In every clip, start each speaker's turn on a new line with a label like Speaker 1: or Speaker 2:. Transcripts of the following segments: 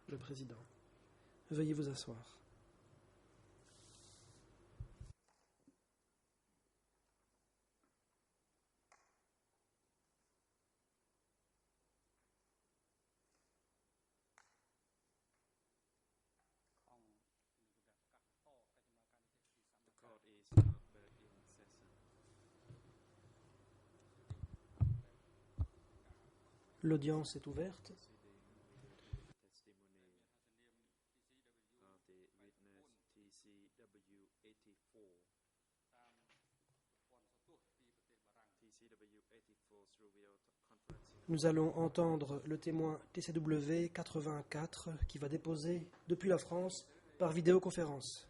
Speaker 1: Le président. Veuillez vous asseoir. L'audience est ouverte. Nous allons entendre le témoin TCW 84 qui va déposer depuis la France par vidéoconférence.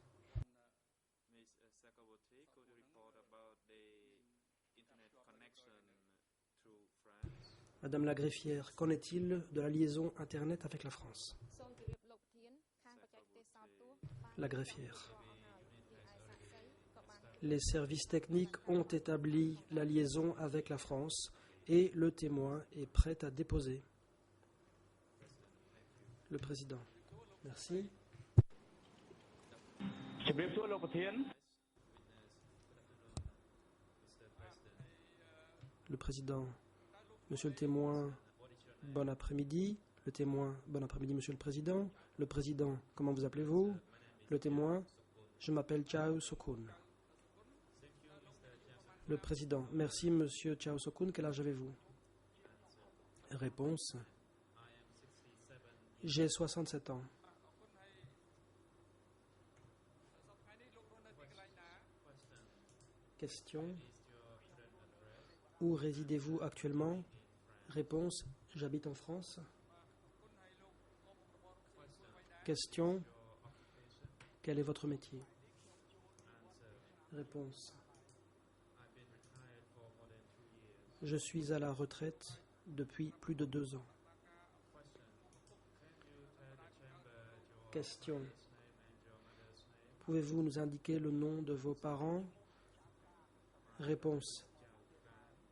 Speaker 1: Madame la greffière, qu'en est-il de la liaison Internet avec la France? La greffière. Les services techniques ont établi la liaison avec la France et le témoin est prêt à déposer. Le président. Merci. Le président. Monsieur le témoin, bon après-midi. Le témoin, bon après-midi, monsieur le président. Le président, comment vous appelez-vous? Le témoin, je m'appelle Chao Sokun. Le président, merci monsieur Chao Sokun, quel âge avez-vous? Réponse, j'ai 67 ans. Question, où résidez-vous actuellement? Réponse, j'habite en France. Question, quel est votre métier? Réponse, je suis à la retraite depuis plus de 2 ans. Question, pouvez-vous nous indiquer le nom de vos parents? Réponse,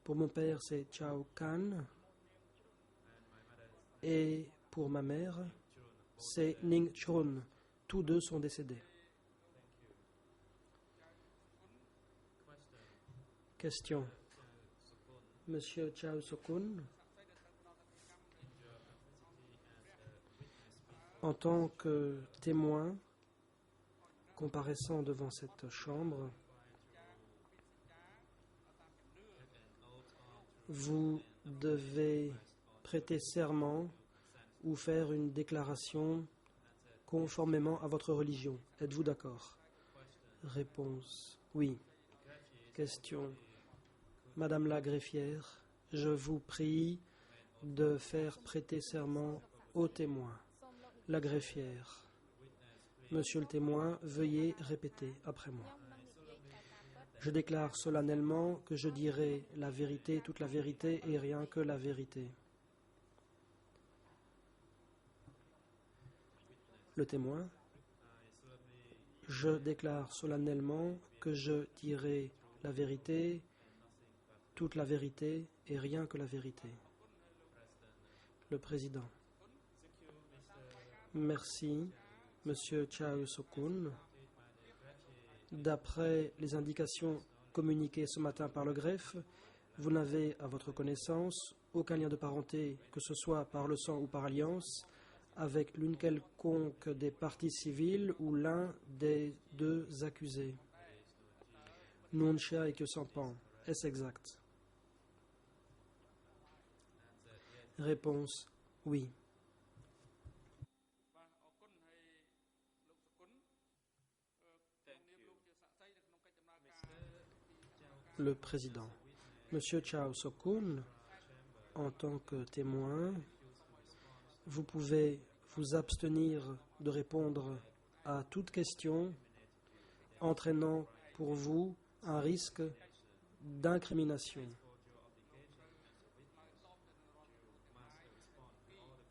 Speaker 1: pour mon père c'est Chao Kan et pour ma mère c'est Ning Chun. Tous deux sont décédés. Question. Monsieur Chao Sokun, en tant que témoin comparaissant devant cette chambre, vous devez prêter serment ou faire une déclaration conformément à votre religion. Êtes-vous d'accord? Réponse, oui. Question. Madame la greffière, je vous prie de faire prêter serment au témoin. La greffière. Monsieur le témoin, veuillez répéter après moi. Je déclare solennellement que je dirai la vérité, toute la vérité et rien que la vérité. Le témoin. Je déclare solennellement que je dirai la vérité, toute la vérité et rien que la vérité. Le président. Merci, monsieur Chao Sokun. D'après les indications communiquées ce matin par le greffe, vous n'avez à votre connaissance aucun lien de parenté, que ce soit par le sang ou par alliance, avec l'une quelconque des parties civiles ou l'un des 2 accusés. Nuncha et que Sampan. Est-ce exact? Réponse, oui. Le président. Monsieur Chao Sokun, en tant que témoin, vous pouvez vous abstenir de répondre à toute question entraînant pour vous un risque d'incrimination.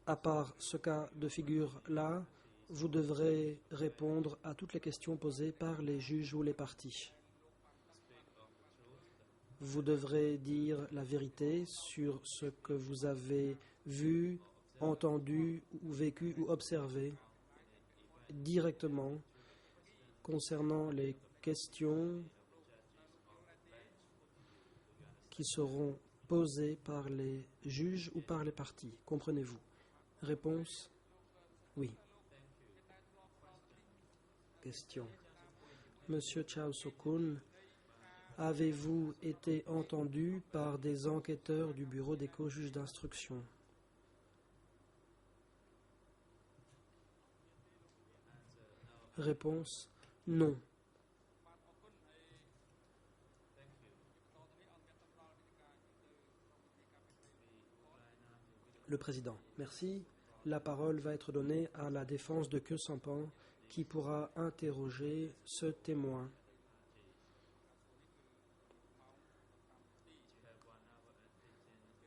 Speaker 1: À part ce cas de figure-là, vous devrez répondre à toutes les questions posées par les juges ou les parties. Vous devrez dire la vérité sur ce que vous avez vu, entendu, ou vécu ou observé directement concernant les questions qui seront posées par les juges ou par les parties. Comprenez-vous? Réponse: oui. Question. Monsieur Chao Sokun, avez-vous été entendu par des enquêteurs du bureau des co-juges d'instruction? Réponse: non. Le président: merci. La parole va être donnée à la défense de Khieu Samphan qui pourra interroger ce témoin.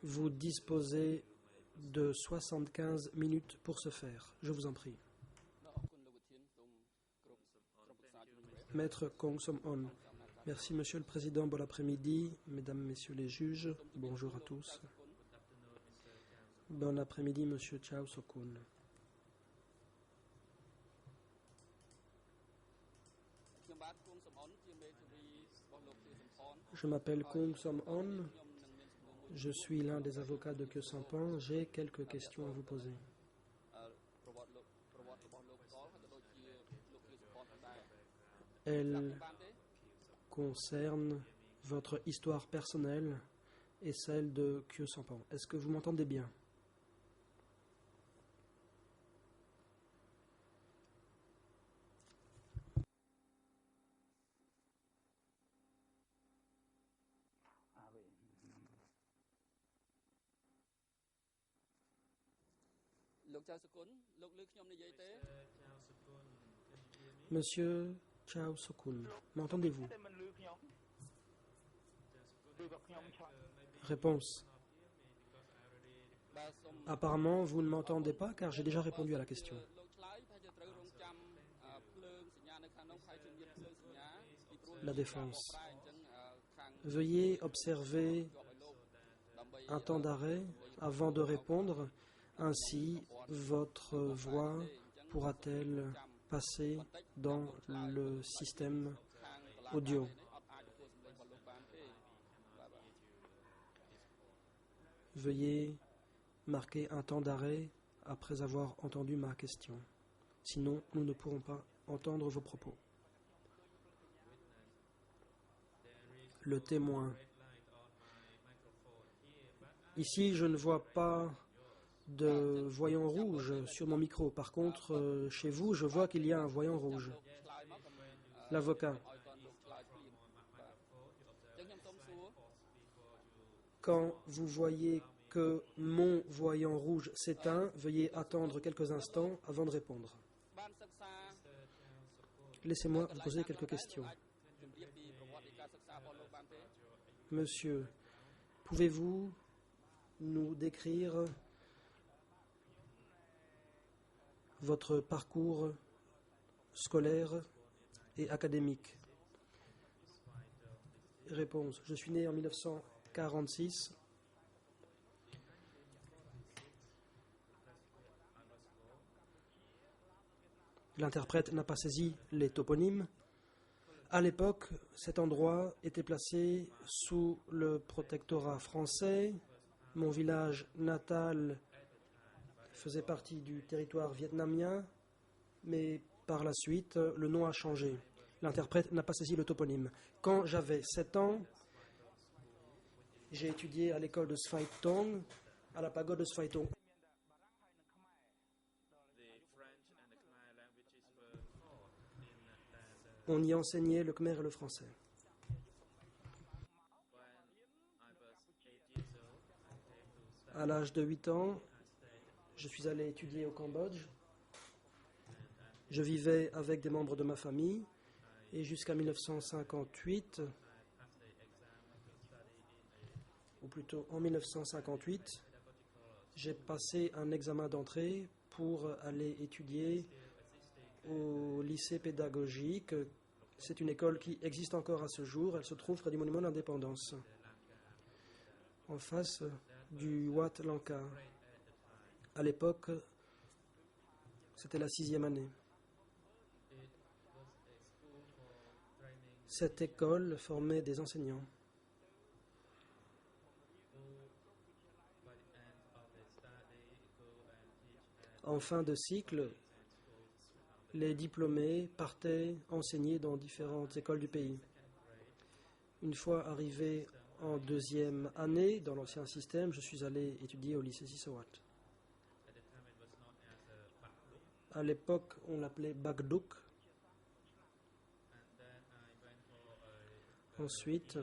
Speaker 1: Vous disposez de 75 minutes pour ce faire. Je vous en prie. Maître Kong Som-on. Merci, Monsieur le Président. Bon après-midi, Mesdames, Messieurs les juges. Bonjour à tous. Bon après-midi, Monsieur Chao Sokun. Je m'appelle Kong Som-on. Je suis l'un des avocats de Khieu Samphan. J'ai quelques questions à vous poser. Elles concernent votre histoire personnelle et celle de Khieu Samphan. Est-ce que vous m'entendez bien? Monsieur Chao Sokun, m'entendez-vous? Réponse: apparemment, vous ne m'entendez pas car j'ai déjà répondu à la question. La défense: veuillez observer un temps d'arrêt avant de répondre, ainsi votre voix pourra-t-elle passer dans le système audio. Veuillez marquer un temps d'arrêt après avoir entendu ma question. Sinon, nous ne pourrons pas entendre vos propos. Le témoin. Ici, je ne vois pas de voyant rouge sur mon micro. Par contre, chez vous, je vois qu'il y a un voyant rouge. L'avocat. Quand vous voyez que mon voyant rouge s'éteint, veuillez attendre quelques instants avant de répondre. Laissez-moi vous poser quelques questions. Monsieur, pouvez-vous nous décrire votre parcours scolaire et académique? Réponse: je suis né en 1946. L'interprète n'a pas saisi les toponymes. À l'époque, cet endroit était placé sous le protectorat français. Mon village natal faisait partie du territoire vietnamien, mais par la suite, le nom a changé. L'interprète n'a pas saisi le toponyme. Quand j'avais 7 ans, j'ai étudié à l'école de Svai Tong, à la pagode de Svai Tong. On y enseignait le khmer et le français. À l'âge de 8 ans, je suis allé étudier au Cambodge. Je vivais avec des membres de ma famille et jusqu'à 1958, ou plutôt en 1958, j'ai passé un examen d'entrée pour aller étudier au lycée pédagogique. C'est une école qui existe encore à ce jour. Elle se trouve près du monument de l'Indépendance. en face du Wat Lanka. À l'époque, c'était la 6e année. Cette école formait des enseignants. En fin de cycle, les diplômés partaient enseigner dans différentes écoles du pays. Une fois arrivé en 2e année, dans l'ancien système, je suis allé étudier au lycée Sisawat. À l'époque, on l'appelait Bagdouk. Ensuite,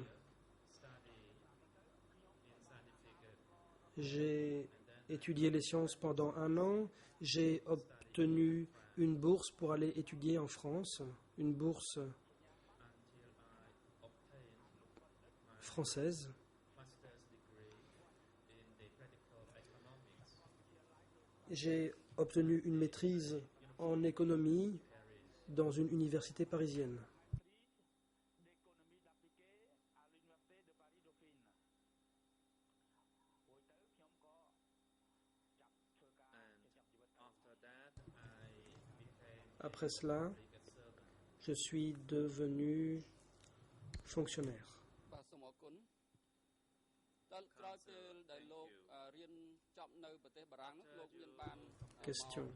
Speaker 1: j'ai étudié les sciences pendant 1 an. J'ai obtenu une bourse pour aller étudier en France, une bourse française. J'ai obtenu une maîtrise en économie dans une université parisienne. Après cela, je suis devenu fonctionnaire. Question.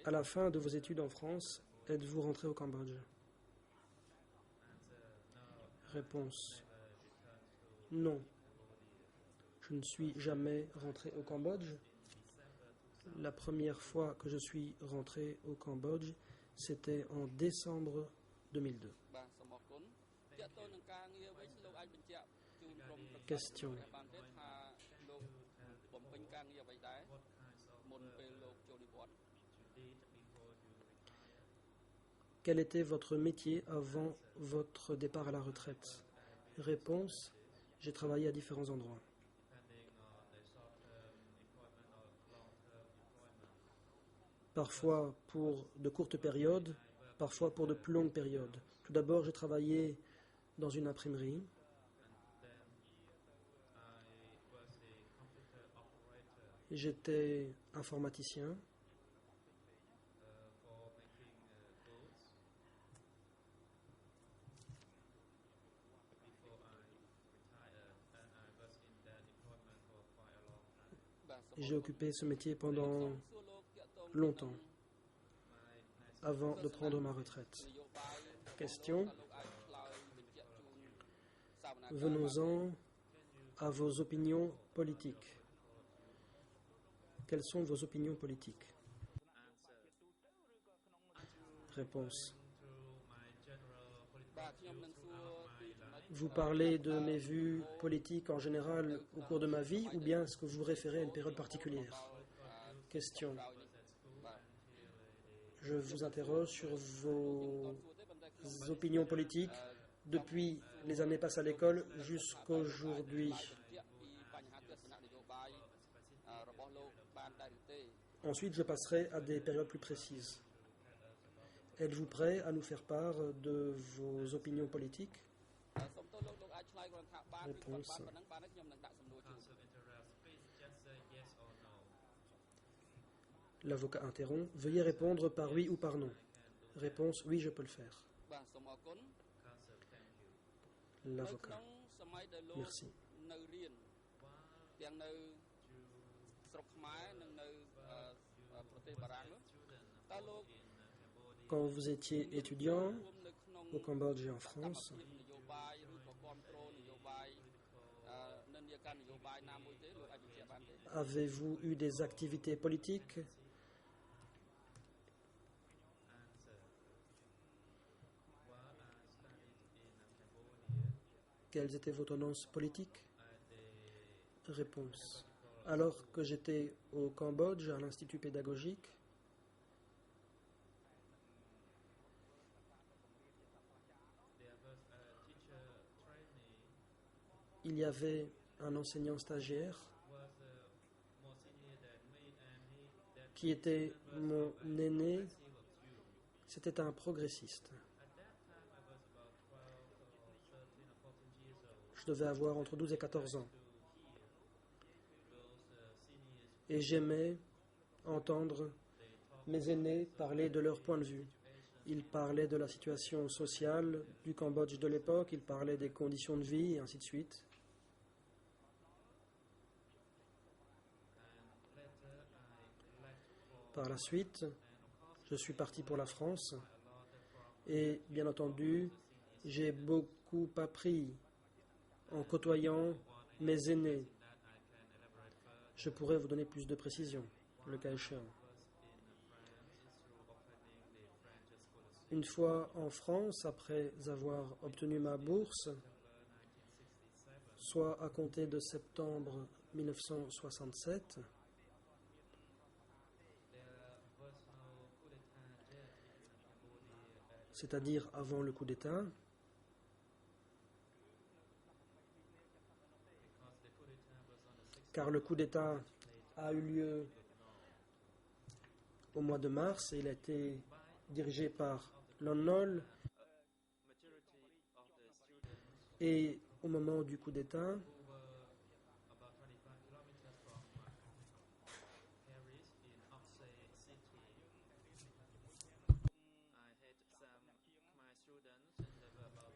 Speaker 1: À la fin de vos études en France, êtes-vous rentré au Cambodge? Réponse. Non. Je ne suis jamais rentré au Cambodge. La première fois que je suis rentré au Cambodge, c'était en décembre 2002. Question. Quel était votre métier avant votre départ à la retraite? Réponse. J'ai travaillé à différents endroits. Parfois pour de courtes périodes, parfois pour de plus longues périodes. Tout d'abord, j'ai travaillé dans une imprimerie. J'étais informaticien. J'ai occupé ce métier pendant longtemps, avant de prendre ma retraite. Question. Venons-en à vos opinions politiques. Quelles sont vos opinions politiques? Réponse. Vous parlez de mes vues politiques en général au cours de ma vie ou bien est-ce que vous vous référez à une période particulière? Question. Je vous interroge sur vos opinions politiques depuis les années passées à l'école jusqu'aujourd'hui. Ensuite, je passerai à des périodes plus précises. Êtes-vous prêt à nous faire part de vos opinions politiques? Réponse. L'avocat interrompt. Veuillez répondre par oui ou par non. Réponse. Oui, je peux le faire. L'avocat. Merci. Quand vous étiez étudiant au Cambodge et en France, avez-vous eu des activités politiques? Quelles étaient vos tendances politiques? Réponse. Alors que j'étais au Cambodge, à l'Institut pédagogique, il y avait un enseignant stagiaire qui était mon aîné. C'était un progressiste. Je devais avoir entre 12 et 14 ans. Et j'aimais entendre mes aînés parler de leur point de vue. Ils parlaient de la situation sociale du Cambodge de l'époque, ils parlaient des conditions de vie et ainsi de suite. Par la suite, je suis parti pour la France et bien entendu, j'ai beaucoup appris en côtoyant mes aînés. Je pourrais vous donner plus de précisions, le cas échéant. Une fois en France, après avoir obtenu ma bourse, soit à compter de septembre 1967, c'est-à-dire avant le coup d'État, car le coup d'État a eu lieu au mois de mars et il a été dirigé par Lon Nol. Et au moment du coup d'État,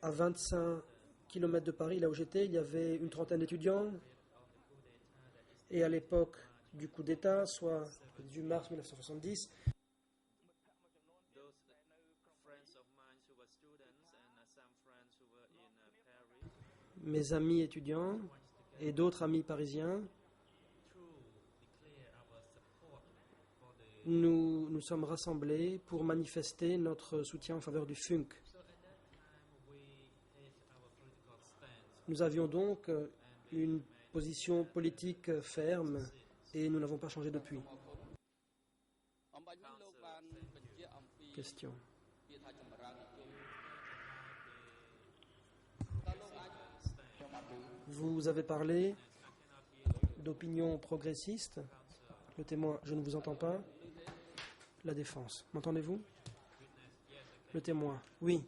Speaker 1: à 25 km de Paris, là où j'étais, il y avait une trentaine d'étudiants. Et à l'époque du coup d'État, soit du mars 1970, mes amis étudiants et d'autres amis parisiens, nous sommes rassemblés pour manifester notre soutien en faveur du FUNK. Nous avions donc une position politique ferme et nous n'avons pas changé depuis. Question. Vous avez parlé d'opinion progressiste. Le témoin, je ne vous entends pas. La défense. M'entendez-vous? Le témoin. Oui.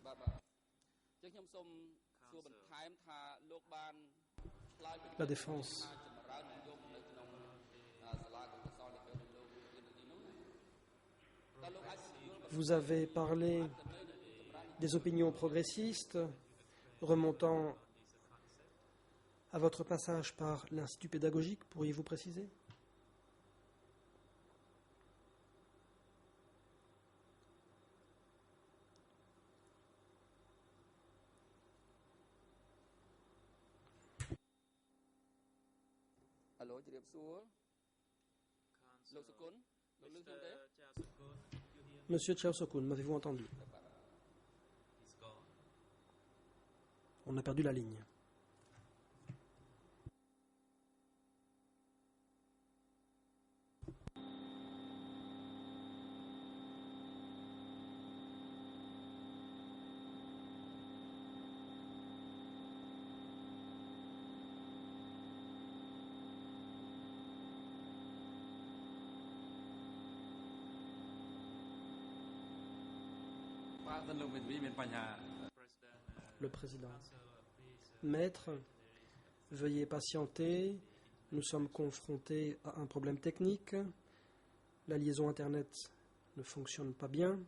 Speaker 1: La défense. Vous avez parlé des opinions progressistes remontant à votre passage par l'Institut pédagogique. Pourriez-vous préciser? Monsieur Chao Sokun, m'avez-vous entendu? On a perdu la ligne. Le président. Maître, veuillez patienter. Nous sommes confrontés à un problème technique. La liaison Internet ne fonctionne pas bien.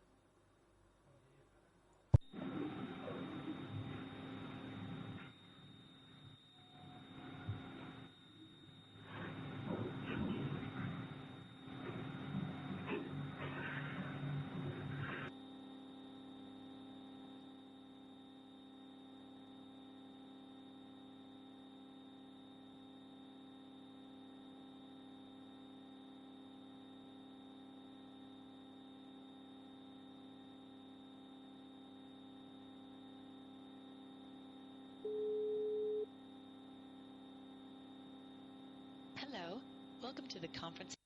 Speaker 2: Hello, welcome to the conference.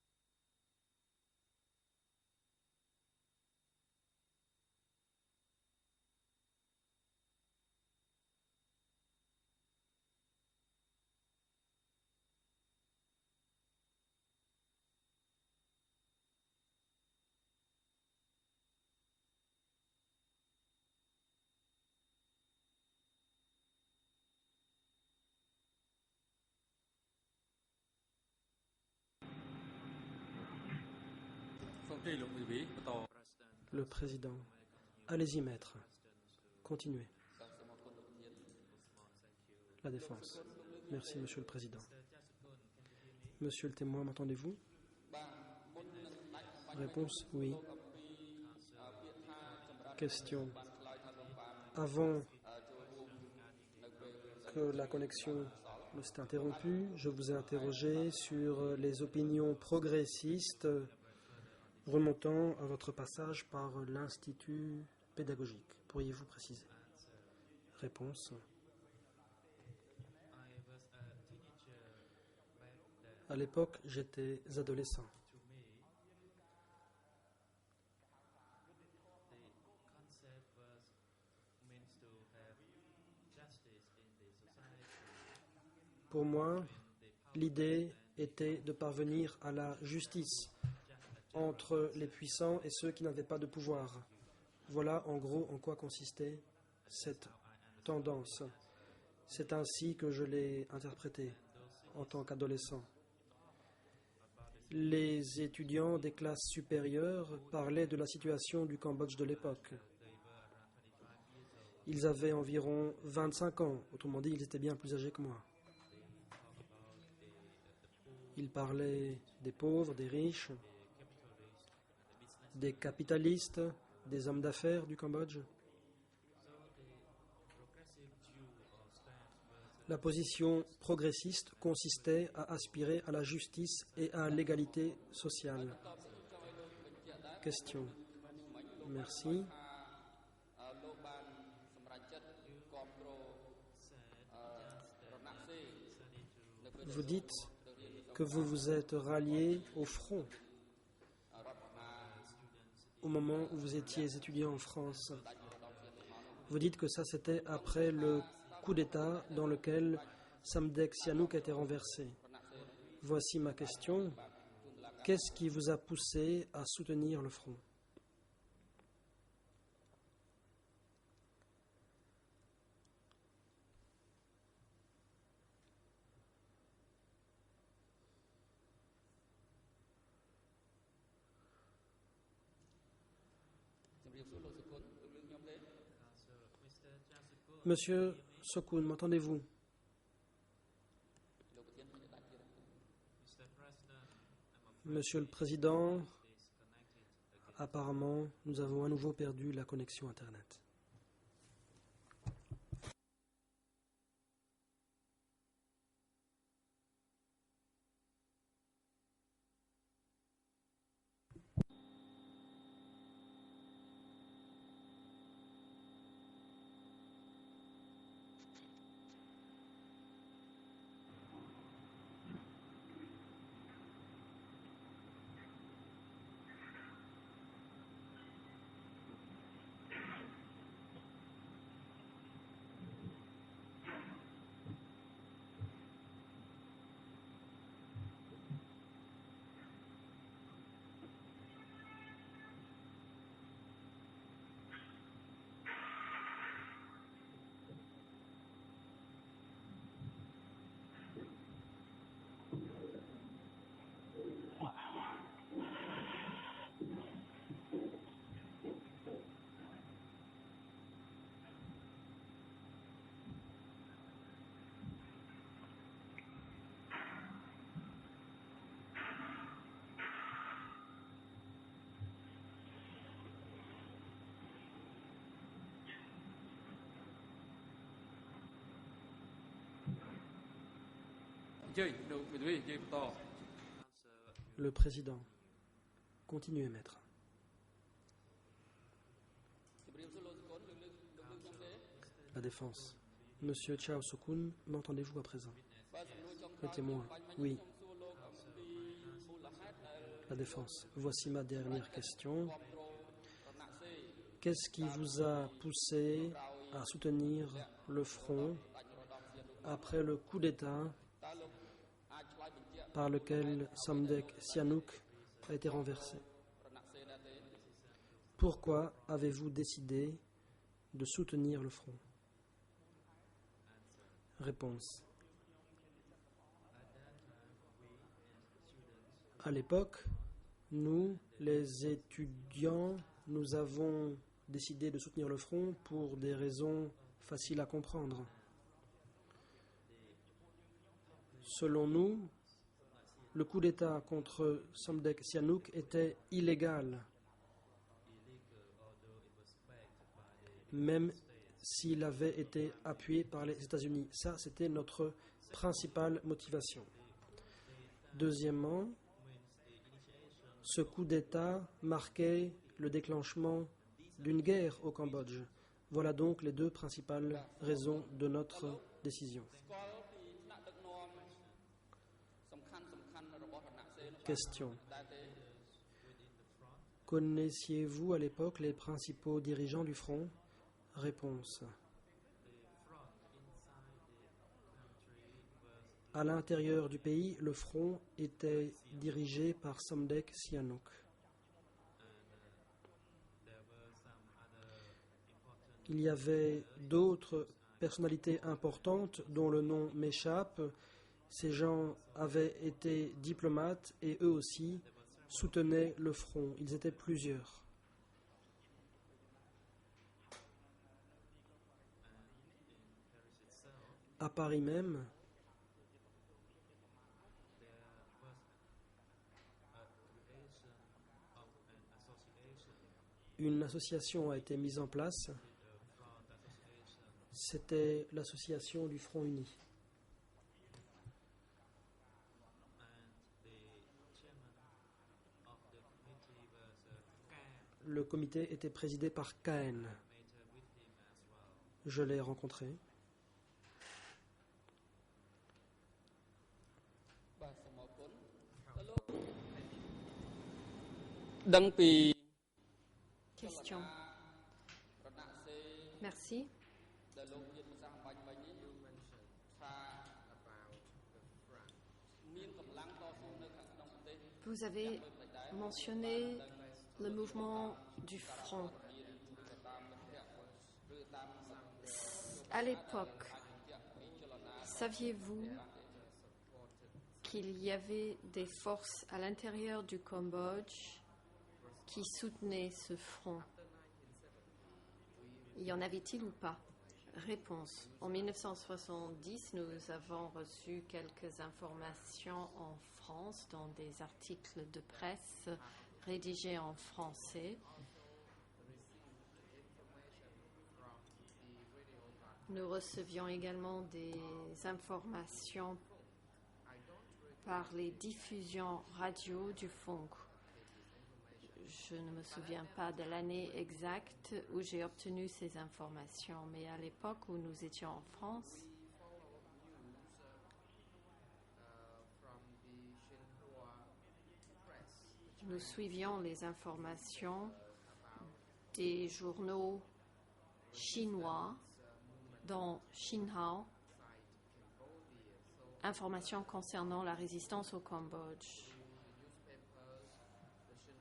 Speaker 1: Le président. Allez-y, maître. Continuez. La défense. Merci, monsieur le président. Monsieur le témoin, m'entendez-vous? Réponse, oui. Question. Avant que la connexion ne s'est interrompue, je vous ai interrogé sur les opinions progressistes remontant à votre passage par l'Institut pédagogique. Pourriez-vous préciser? Réponse. À l'époque, j'étais adolescent. Pour moi, l'idée était de parvenir à la justice entre les puissants et ceux qui n'avaient pas de pouvoir. Voilà en gros en quoi consistait cette tendance. C'est ainsi que je l'ai interprétée en tant qu'adolescent. Les étudiants des classes supérieures parlaient de la situation du Cambodge de l'époque. Ils avaient environ 25 ans, autrement dit, ils étaient bien plus âgés que moi. Ils parlaient des pauvres, des riches, des capitalistes, des hommes d'affaires du Cambodge. La position progressiste consistait à aspirer à la justice et à l'égalité sociale. Question. Merci. Vous dites que vous vous êtes rallié au front au moment où vous étiez étudiant en France. Vous dites que ça c'était après le coup d'État dans lequel Samdech Sihanouk a été renversé. Voici ma question. Qu'est-ce qui vous a poussé à soutenir le front? Monsieur Sokun, m'entendez-vous? Monsieur le Président, apparemment, nous avons à nouveau perdu la connexion Internet. Le Président. Continuez, maître. La défense. Monsieur Chao Sokun, m'entendez-vous à présent? Le témoin. Oui. La défense. Voici ma dernière question. Qu'est-ce qui vous a poussé à soutenir le front après le coup d'État par lequel Samdech Sihanouk a été renversé? Pourquoi avez-vous décidé de soutenir le front? Réponse. À l'époque, Nous, les étudiants, nous avons décidé de soutenir le front pour des raisons faciles à comprendre. Selon nous, le coup d'État contre Somdek Sihanouk était illégal, même s'il avait été appuyé par les États-Unis. Ça, c'était notre principale motivation. Deuxièmement, ce coup d'État marquait le déclenchement d'une guerre au Cambodge. Voilà donc les deux principales raisons de notre décision. Question. Connaissiez-vous à l'époque les principaux dirigeants du front? Réponse. À l'intérieur du pays, le front était dirigé par Somdek Sihanouk. Il y avait d'autres personnalités importantes dont le nom m'échappe. Ces gens avaient été diplomates et eux aussi soutenaient le front. Ils étaient plusieurs. À Paris même, une association a été mise en place. C'était l'association du Front Uni. Le comité était présidé par Cahen. Je l'ai rencontré.
Speaker 3: Question. Merci. Vous avez mentionné le mouvement du front. À l'époque, saviez-vous qu'il y avait des forces à l'intérieur du Cambodge qui soutenaient ce front? Y en avait-il ou pas? Réponse. En 1970, nous avons reçu quelques informations en France dans des articles de presse rédigés en français. Nous recevions également des informations par les diffusions radio du FONC. Je ne me souviens pas de l'année exacte où j'ai obtenu ces informations, mais à l'époque où nous étions en France, nous suivions les informations des journaux chinois, dont Xinhua, informations concernant la résistance au Cambodge.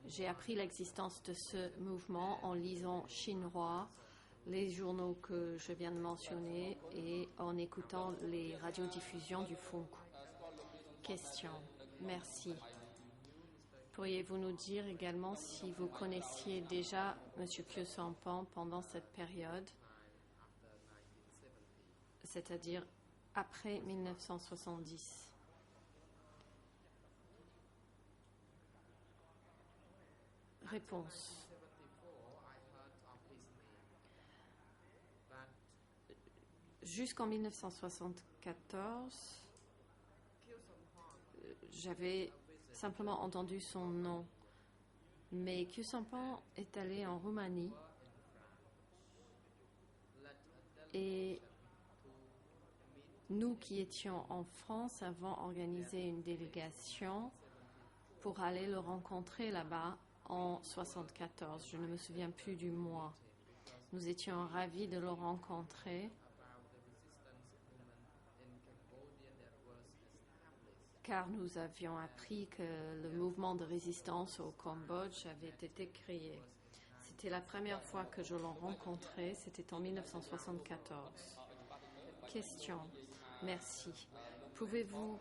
Speaker 3: J'ai appris l'existence de ce mouvement en lisant Xinhua, les journaux que je viens de mentionner, et en écoutant les radiodiffusions du FONC. Question. Merci. Pourriez-vous nous dire également si vous connaissiez déjà M. Khieu Samphan pendant cette période, c'est-à-dire après 1970? Réponse. Jusqu'en 1974, j'avais simplement entendu son nom. Mais Khieu Samphan est allé en Roumanie et nous qui étions en France avons organisé une délégation pour aller le rencontrer là-bas en 1974. Je ne me souviens plus du mois. Nous étions ravis de le rencontrer car nous avions appris que le mouvement de résistance au Cambodge avait été créé. C'était la première fois que je l'ai rencontré, c'était en 1974. Question. Merci. Pouvez-vous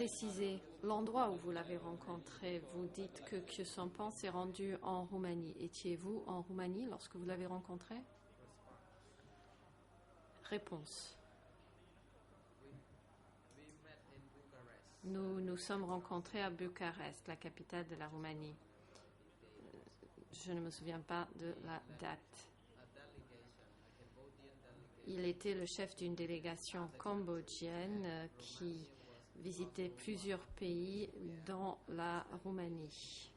Speaker 3: préciser l'endroit où vous l'avez rencontré. Vous dites que Khieu Samphan s'est rendu en Roumanie. Étiez-vous en Roumanie lorsque vous l'avez rencontré? Réponse. Nous nous sommes rencontrés à Bucarest, la capitale de la Roumanie. Je ne me souviens pas de la date. Il était le chef d'une délégation cambodgienne qui visitait plusieurs pays dans la Roumanie.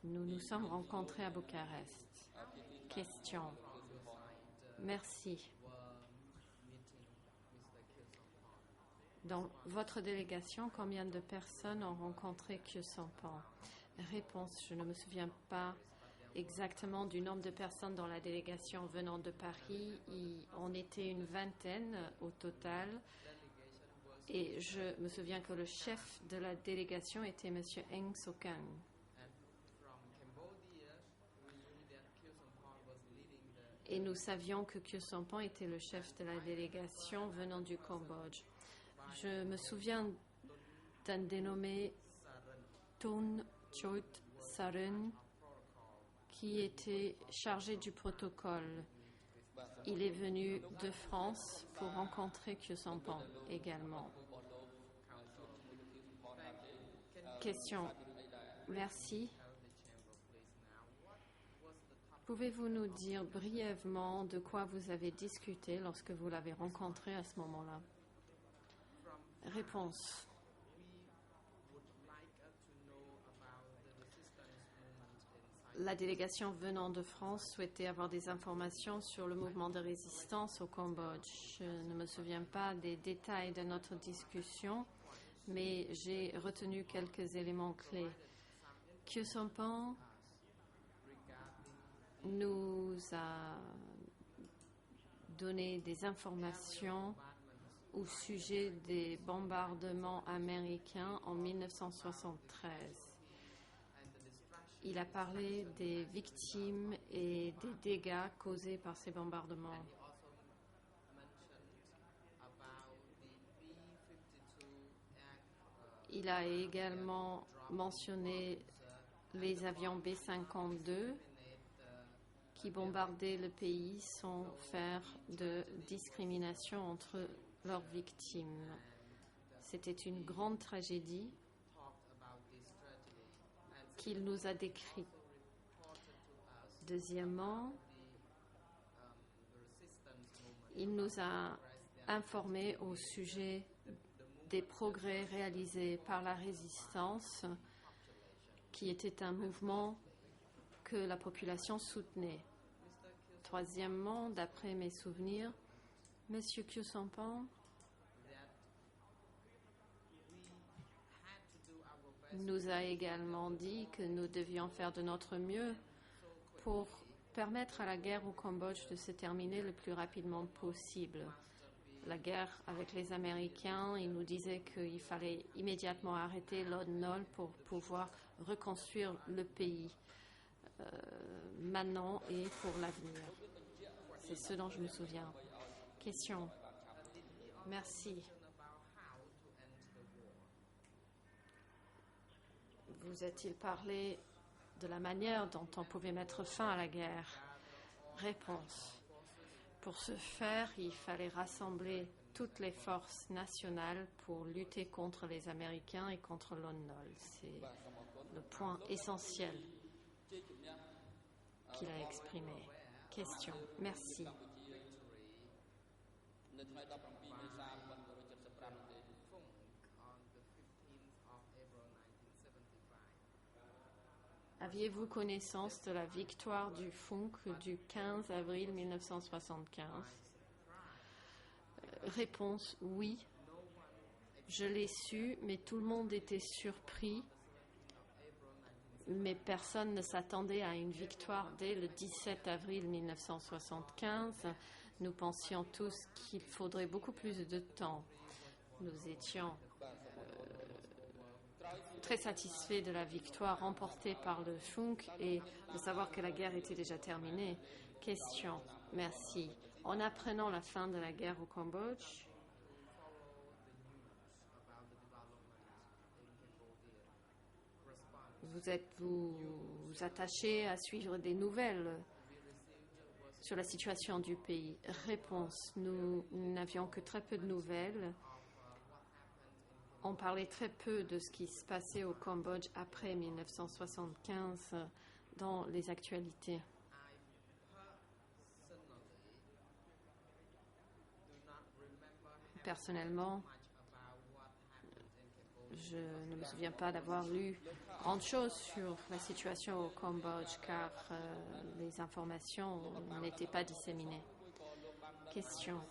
Speaker 3: Nous nous sommes rencontrés à Bucarest. Question. Merci. Dans votre délégation, combien de personnes ont rencontré Khieu Samphan? Réponse. Je ne me souviens pas exactement du nombre de personnes dans la délégation venant de Paris. On était une vingtaine au total. Et je me souviens que le chef de la délégation était M. Eng Sokan. Et nous savions que Khieu Samphan était le chef de la délégation venant du Cambodge. Je me souviens d'un dénommé Thon Chot Sarun qui était chargé du protocole. Il est venu de France pour rencontrer Khieu Samphan également. Question. Merci. Pouvez-vous nous dire brièvement de quoi vous avez discuté lorsque vous l'avez rencontré à ce moment-là? Réponse. La délégation venant de France souhaitait avoir des informations sur le mouvement de résistance au Cambodge. Je ne me souviens pas des détails de notre discussion, mais j'ai retenu quelques éléments clés. Khieu Samphan nous a donné des informations au sujet des bombardements américains en 1973. Il a parlé des victimes et des dégâts causés par ces bombardements. Il a également mentionné les avions B-52 qui bombardaient le pays sans faire de discrimination entre leurs victimes. C'était une grande tragédie qu'il nous a décrit. Deuxièmement, il nous a informés au sujet des progrès réalisés par la résistance, qui était un mouvement que la population soutenait. Troisièmement, d'après mes souvenirs, M. Khieu Samphan nous a également dit que nous devions faire de notre mieux pour permettre à la guerre au Cambodge de se terminer le plus rapidement possible. La guerre avec les Américains, il nous disait qu'il fallait immédiatement arrêter Lon Nol pour pouvoir reconstruire le pays maintenant et pour l'avenir. C'est ce dont je me souviens. Question. Merci. Vous a-t-il parlé de la manière dont on pouvait mettre fin à la guerre? Réponse. Pour ce faire, il fallait rassembler toutes les forces nationales pour lutter contre les Américains et contre Lon Nol. C'est le point essentiel qu'il a exprimé. Question. Merci. Aviez-vous connaissance de la victoire du FUNK du 15 avril 1975? Réponse, oui. Je l'ai su, mais tout le monde était surpris. Mais personne ne s'attendait à une victoire dès le 17 avril 1975. Nous pensions tous qu'il faudrait beaucoup plus de temps. Nous étions très satisfaits de la victoire remportée par le FUNK et de savoir que la guerre était déjà terminée. Question. Merci. En apprenant la fin de la guerre au Cambodge, Vous attachez à suivre des nouvelles sur la situation du pays? Réponse. Nous n'avions que très peu de nouvelles. On parlait très peu de ce qui se passait au Cambodge après 1975 dans les actualités. Personnellement, je ne me souviens pas d'avoir lu grande chose sur la situation au Cambodge car les informations n'étaient pas disséminées. Question.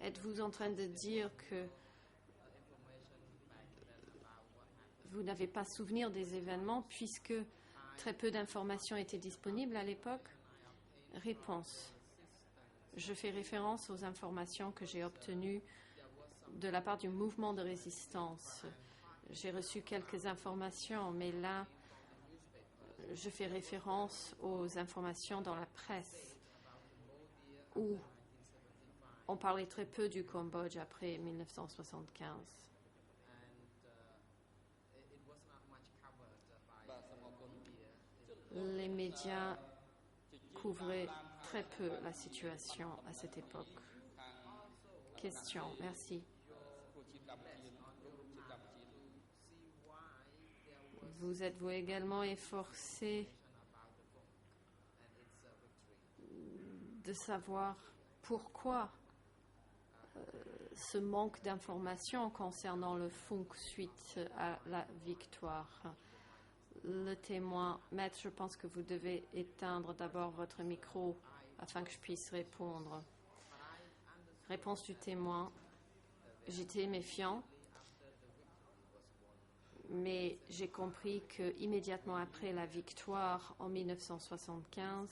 Speaker 3: Êtes-vous en train de dire que vous n'avez pas souvenir des événements puisque très peu d'informations étaient disponibles à l'époque? Réponse. Je fais référence aux informations que j'ai obtenues de la part du mouvement de résistance. J'ai reçu quelques informations, mais là, je fais référence aux informations dans la presse où on parlait très peu du Cambodge après 1975. Les médias couvraient très peu la situation à cette époque. Question. Merci. Vous êtes-vous également efforcé de savoir pourquoi ce manque d'informations concernant le FUNK suite à la victoire? Le témoin. Maître, je pense que vous devez éteindre d'abord votre micro afin que je puisse répondre. Réponse du témoin. J'étais méfiant, mais j'ai compris que immédiatement après la victoire en 1975,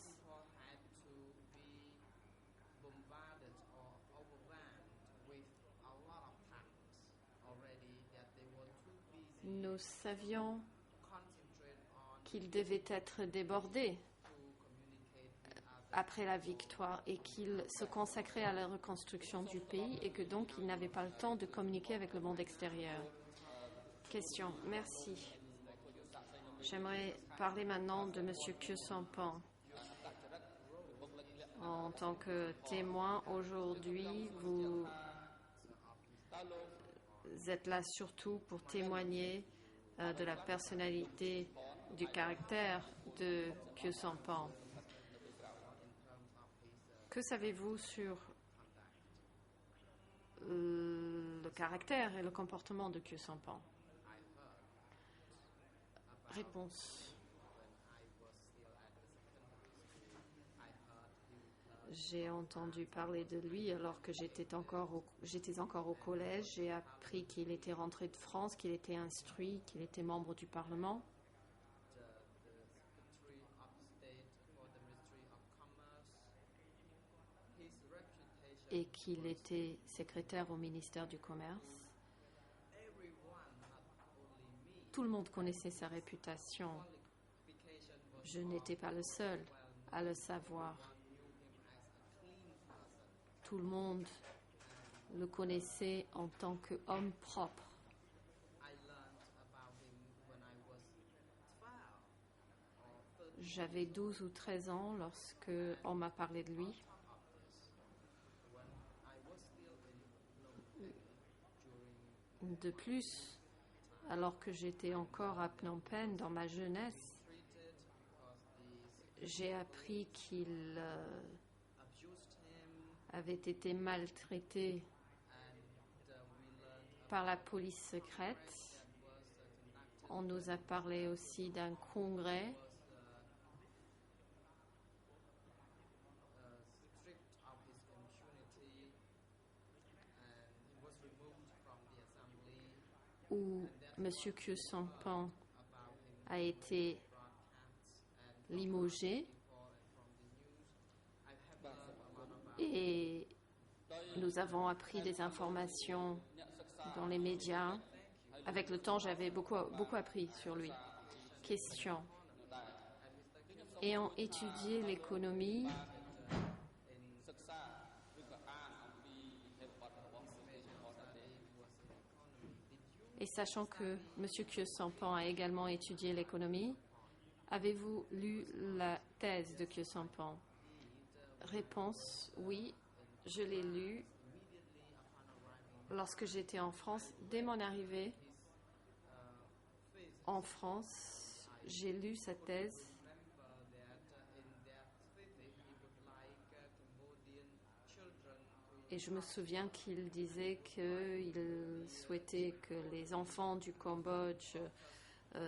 Speaker 3: nous savions qu'ils devaient être débordés après la victoire et qu'ils se consacraient à la reconstruction du pays et que donc ils n'avaient pas le temps de communiquer avec le monde extérieur. Question. Merci. J'aimerais parler maintenant de M. Khieu Samphan. En tant que témoin, aujourd'hui, vous êtes là surtout pour témoigner de la personnalité, du caractère de Khieu Samphan. Que savez-vous sur le caractère et le comportement de Khieu Samphan? Réponse. J'ai entendu parler de lui alors que j'étais encore au collège. J'ai appris qu'il était rentré de France, qu'il était instruit, qu'il était membre du Parlement. Et qu'il était secrétaire au ministère du Commerce. Tout le monde connaissait sa réputation. Je n'étais pas le seul à le savoir. Tout le monde le connaissait en tant qu'homme propre. J'avais 12 ou 13 ans lorsque on m'a parlé de lui. De plus, alors que j'étais encore à Phnom Penh dans ma jeunesse, j'ai appris qu'il avait été maltraité par la police secrète. On nous a parlé aussi d'un congrès où M. Khieu Samphan a été limogé et nous avons appris des informations dans les médias. Avec le temps, j'avais beaucoup appris sur lui. Question. Ayant étudié l'économie, Et sachant que M. Khieu Samphan a également étudié l'économie, avez-vous lu la thèse de Khieu Samphan? Réponse, oui, je l'ai lu lorsque j'étais en France. Dès mon arrivée en France, j'ai lu sa thèse. Et je me souviens qu'il disait qu'il souhaitait que les enfants du Cambodge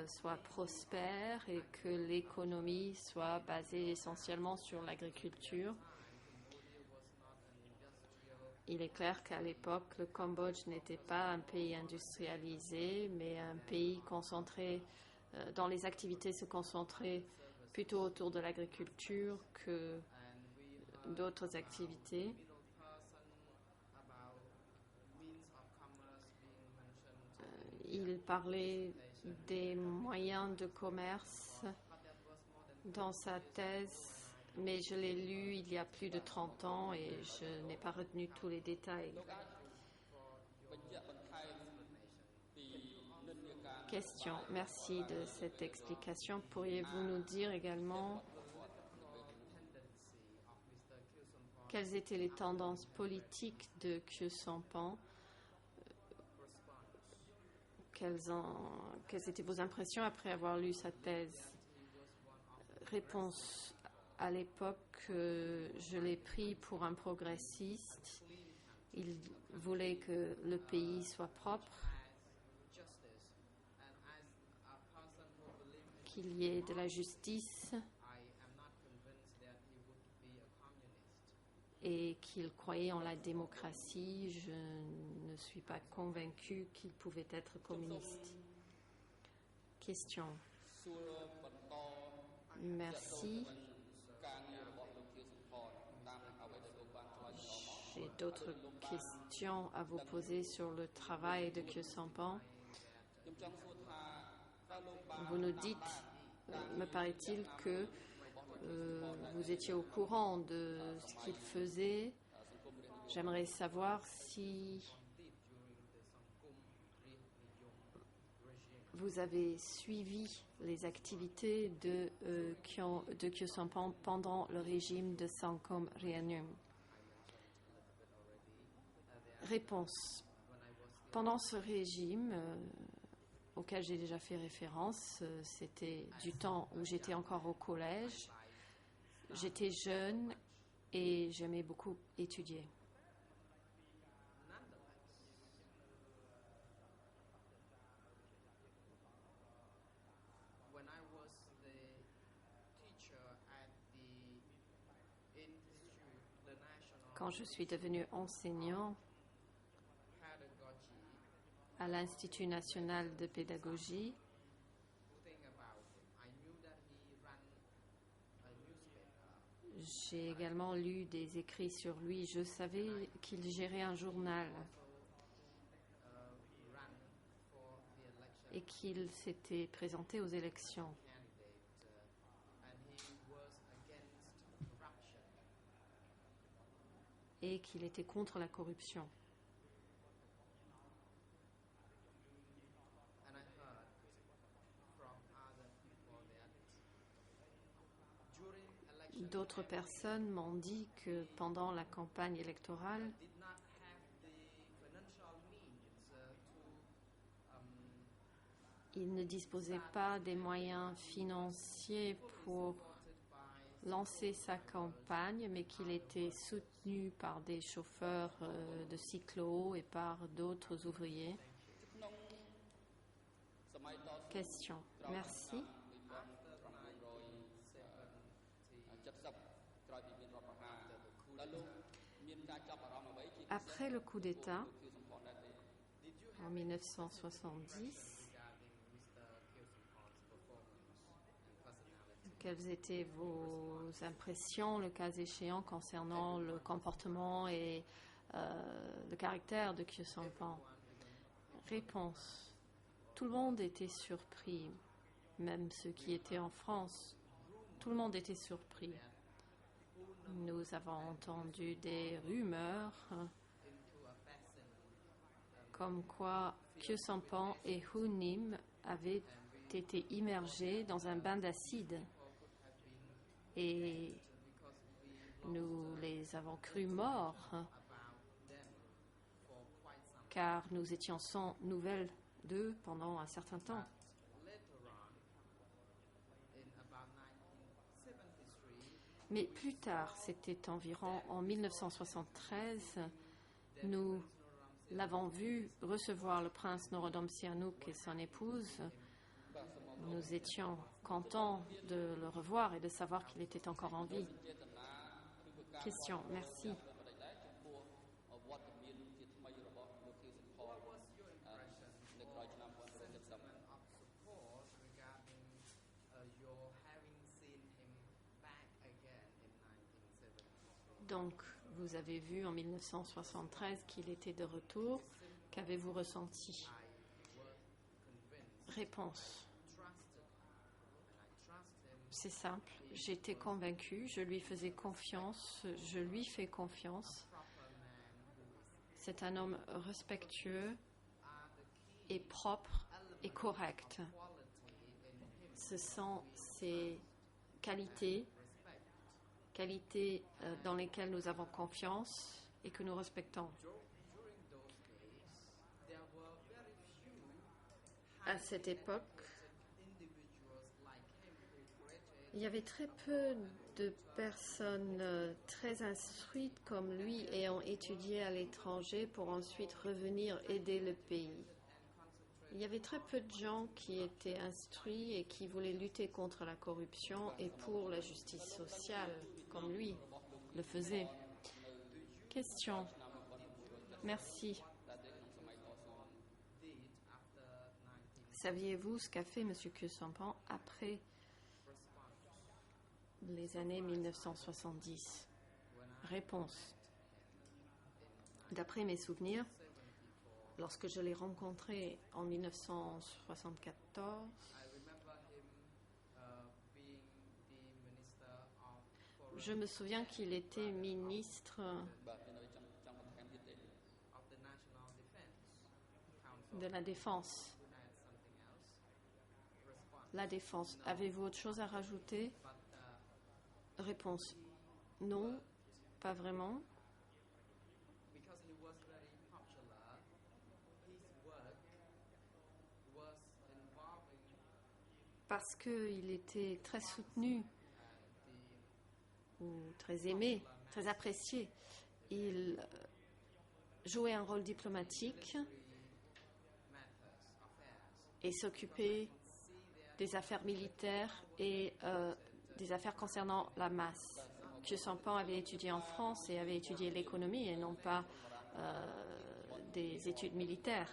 Speaker 3: soient prospères et que l'économie soit basée essentiellement sur l'agriculture. Il est clair qu'à l'époque, le Cambodge n'était pas un pays industrialisé, mais un pays concentré, dont les activités se concentraient plutôt autour de l'agriculture que d'autres activités. Il parlait des moyens de commerce dans sa thèse, mais je l'ai lu il y a plus de 30 ans et je n'ai pas retenu tous les détails. Question. Merci de cette explication. Pourriez-vous nous dire également quelles étaient les tendances politiques de Khieu Samphan? Quelles étaient vos impressions après avoir lu sa thèse? Réponse. À l'époque, je l'ai pris pour un progressiste. Il voulait que le pays soit propre, qu'il y ait de la justice et qu'il croyait en la démocratie. Je ne suis pas convaincue qu'il pouvait être communiste. Question. Merci. J'ai d'autres questions à vous poser sur le travail de Khieu Samphan. Vous nous dites, me paraît-il, que vous étiez au courant de ce qu'il faisait. J'aimerais savoir si vous avez suivi les activités de Khieu Samphan pendant le régime de Sangkom Réanum. Réponse. Pendant ce régime, auquel j'ai déjà fait référence, c'était du temps où j'étais encore au collège. J'étais jeune et j'aimais beaucoup étudier. Quand je suis devenue enseignant à l'Institut national de pédagogie, j'ai également lu des écrits sur lui. Je savais qu'il gérait un journal et qu'il s'était présenté aux élections. Et qu'il était contre la corruption. D'autres personnes m'ont dit que pendant la campagne électorale, il ne disposait pas des moyens financiers pour lancer sa campagne, mais qu'il était soutenu par des chauffeurs de cyclos et par d'autres ouvriers. Question. Merci. Après le coup d'État, en 1970, quelles étaient vos impressions, le cas échéant, concernant le comportement et le caractère de Khieu Samphan? Réponse. Tout le monde était surpris, même ceux qui étaient en France. Tout le monde était surpris. Nous avons entendu des rumeurs comme quoi Khieu Samphan et Hu Nim avaient été immergés dans un bain d'acide. Et nous les avons crus morts, car nous étions sans nouvelles d'eux pendant un certain temps. Mais plus tard, c'était environ en 1973, nous l'avons vu recevoir le prince Norodom Sihanouk et son épouse. Nous étions contents de le revoir et de savoir qu'il était encore en vie. Question, merci. Donc, vous avez vu en 1973 qu'il était de retour. Qu'avez-vous ressenti? Réponse. C'est simple. J'étais convaincue, je lui faisais confiance, je lui fais confiance. C'est un homme respectueux et propre et correct. Ce sont ses qualités dans lesquelles nous avons confiance et que nous respectons. À cette époque, il y avait très peu de personnes très instruites comme lui ayant étudié à l'étranger pour ensuite revenir aider le pays. Il y avait très peu de gens qui étaient instruits et qui voulaient lutter contre la corruption et pour la justice sociale, comme lui le faisait. Question. Merci. Saviez-vous ce qu'a fait M. Khieu Samphan après les années 1970? Réponse. D'après mes souvenirs, lorsque je l'ai rencontré en 1974, je me souviens qu'il était ministre de la Défense. La Défense. Avez-vous autre chose à rajouter? Réponse. Non, pas vraiment. Parce qu'il était très soutenu, ou très aimé, très apprécié. Il jouait un rôle diplomatique et s'occupait des affaires militaires et des affaires concernant la masse. Khieu Samphan avait étudié en France et avait étudié l'économie et non pas des études militaires.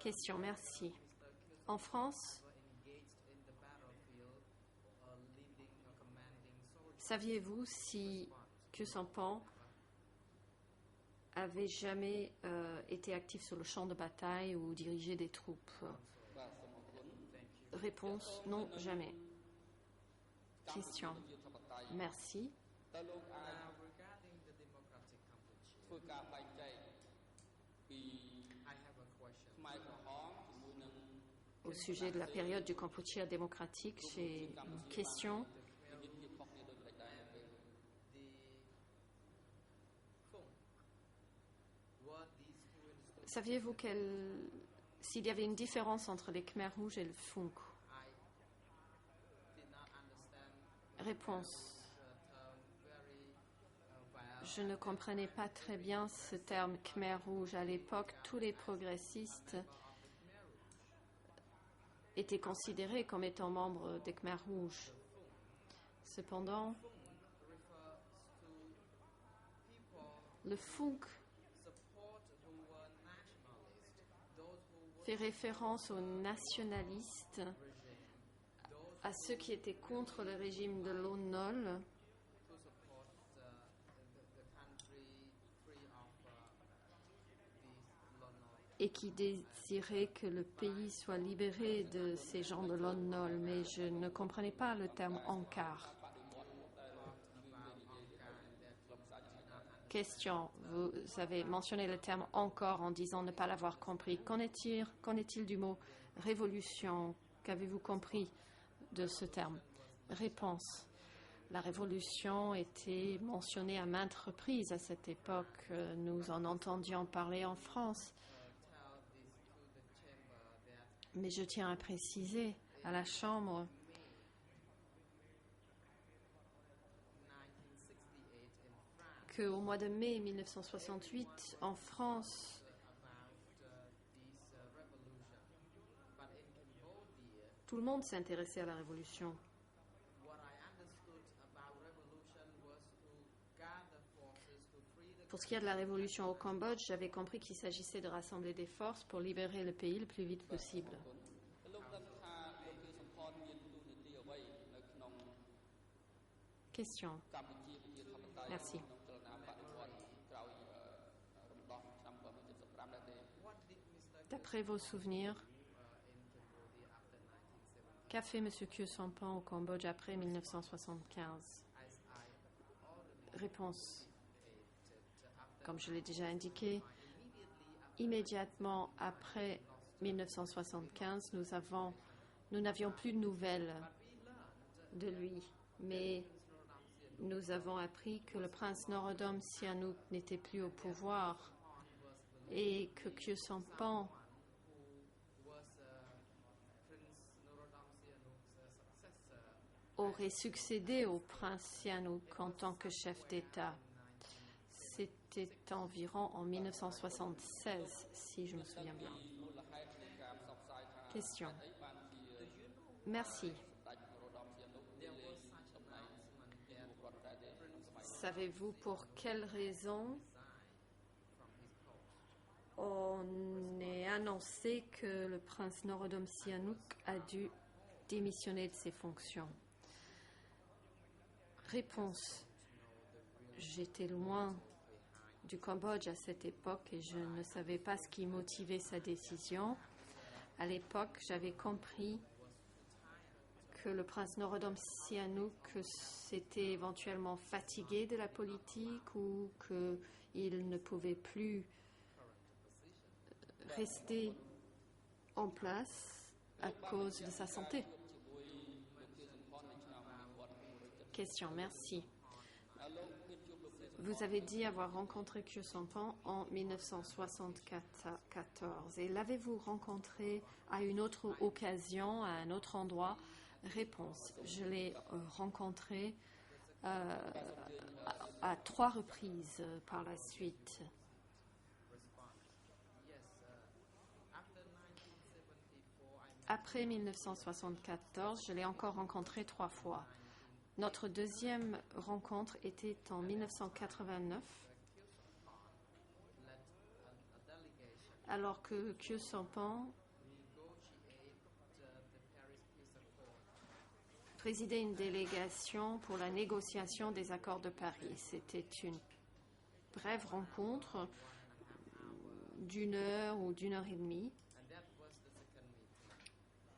Speaker 3: Question, merci. En France, saviez-vous si Khieu Samphan avait jamais été actif sur le champ de bataille ou dirigé des troupes? Réponse, non, jamais. Question. Merci. Au sujet de la période du Kampuchea démocratique, j'ai une question. Saviez-vous s'il y avait une différence entre les Khmers rouges et le Funk? Réponse. Je ne comprenais pas très bien ce terme Khmer rouge. À l'époque, tous les progressistes étaient considérés comme étant membres des Khmer rouges. Cependant, le Funk fait référence aux nationalistes, à ceux qui étaient contre le régime de Lon Nol et qui désiraient que le pays soit libéré de ces gens de Lon Nol, mais je ne comprenais pas le terme Angkar. Question. Vous avez mentionné le terme encore en disant ne pas l'avoir compris. Qu'en est-il du mot révolution? Qu'avez-vous compris de ce terme? Réponse. La révolution était mentionnée à maintes reprises à cette époque. Nous en entendions parler en France. Mais je tiens à préciser à la Chambre qu'au mois de mai 1968, en France, tout le monde s'intéressait à la révolution. Pour ce qui est de la révolution au Cambodge, j'avais compris qu'il s'agissait de rassembler des forces pour libérer le pays le plus vite possible. Question. Merci. D'après vos souvenirs, qu'a fait M. Khieu Samphan au Cambodge après 1975? Réponse. Comme je l'ai déjà indiqué, immédiatement après 1975, nous n'avions plus de nouvelles de lui, mais nous avons appris que le prince Norodom Sihanouk n'était plus au pouvoir et que Khieu Samphan aurait succédé au prince Sihanouk en tant que chef d'État. C'était environ en 1976, si je me souviens bien. Question. Merci. Savez-vous pour quelle raison on est annoncé que le prince Norodom Sihanouk a dû démissionner de ses fonctions? Réponse. J'étais loin du Cambodge à cette époque et je ne savais pas ce qui motivait sa décision. À l'époque, j'avais compris que le prince Norodom Sihanouk s'était éventuellement fatigué de la politique ou qu'il ne pouvait plus rester en place à cause de sa santé. Question, merci. Vous avez dit avoir rencontré Khieu Samphan en 1974. Et l'avez-vous rencontré à une autre occasion, à un autre endroit? Réponse. Je l'ai rencontré à 3 reprises par la suite. Après 1974, je l'ai encore rencontré 3 fois. Notre deuxième rencontre était en 1989, alors que Khieu Samphan présidait une délégation pour la négociation des accords de Paris. C'était une brève rencontre d'1 heure ou d'1 heure et demie.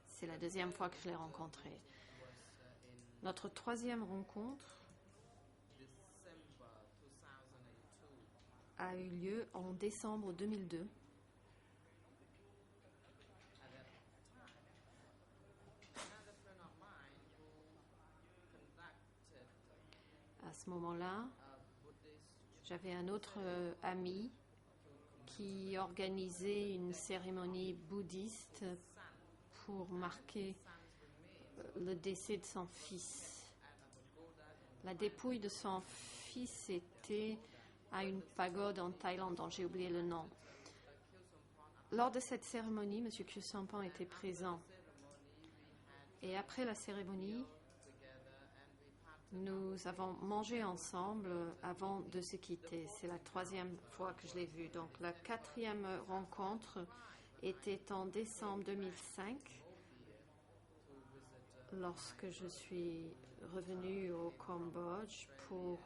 Speaker 3: C'est la deuxième fois que je l'ai rencontré. Notre troisième rencontre a eu lieu en décembre 2002. À ce moment-là, j'avais un autre ami qui organisait une cérémonie bouddhiste pour marquer le décès de son fils. La dépouille de son fils était à une pagode en Thaïlande dont j'ai oublié le nom. Lors de cette cérémonie, M. Khieu Samphan était présent. Et après la cérémonie, nous avons mangé ensemble avant de se quitter. C'est la 3e fois que je l'ai vu. Donc la 4e rencontre était en décembre 2005, lorsque je suis revenue au Cambodge pour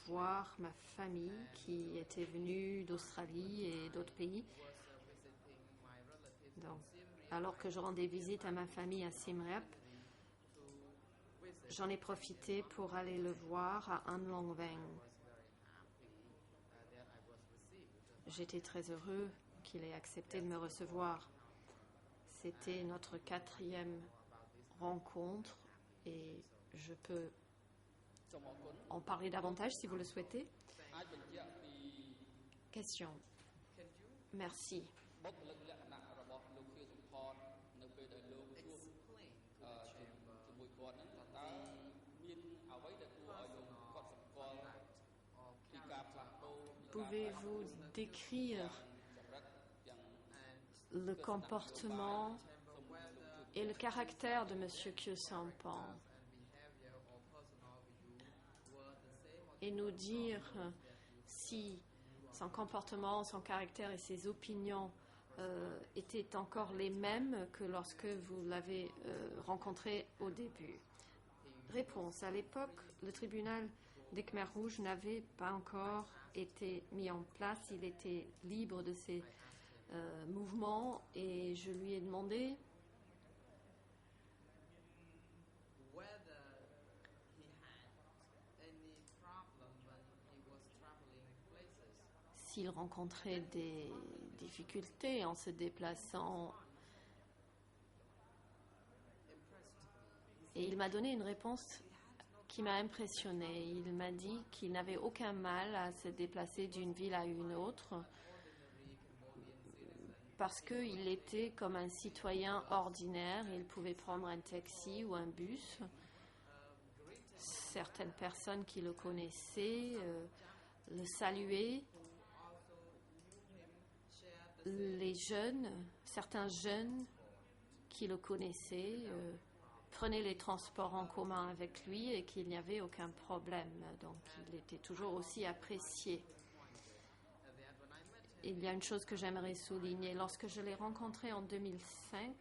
Speaker 3: voir ma famille qui était venue d'Australie et d'autres pays. Donc, alors que je rendais visite à ma famille à Siem Reap, j'en ai profité pour aller le voir à An Long Veng. J'étais très heureux qu'il ait accepté de me recevoir. C'était notre 4e rencontre et je peux en parler davantage si vous le souhaitez. Question. Merci. Pouvez-vous décrire le comportement et le caractère de M. Khieu Samphan et nous dire si son comportement, son caractère et ses opinions étaient encore les mêmes que lorsque vous l'avez rencontré au début? Réponse. À l'époque, le tribunal des Khmers rouges n'avait pas encore été mis en place. Il était libre de ses mouvements et je lui ai demandé s'il rencontrait des difficultés en se déplaçant. Et il m'a donné une réponse qui m'a impressionnée. Il m'a dit qu'il n'avait aucun mal à se déplacer d'une ville à une autre parce qu'il était comme un citoyen ordinaire. Il pouvait prendre un taxi ou un bus. Certaines personnes qui le connaissaient le saluaient. Les jeunes, certains jeunes qui le connaissaient prenaient les transports en commun avec lui et qu'il n'y avait aucun problème. Donc il était toujours aussi apprécié. Il y a une chose que j'aimerais souligner. Lorsque je l'ai rencontré en 2005,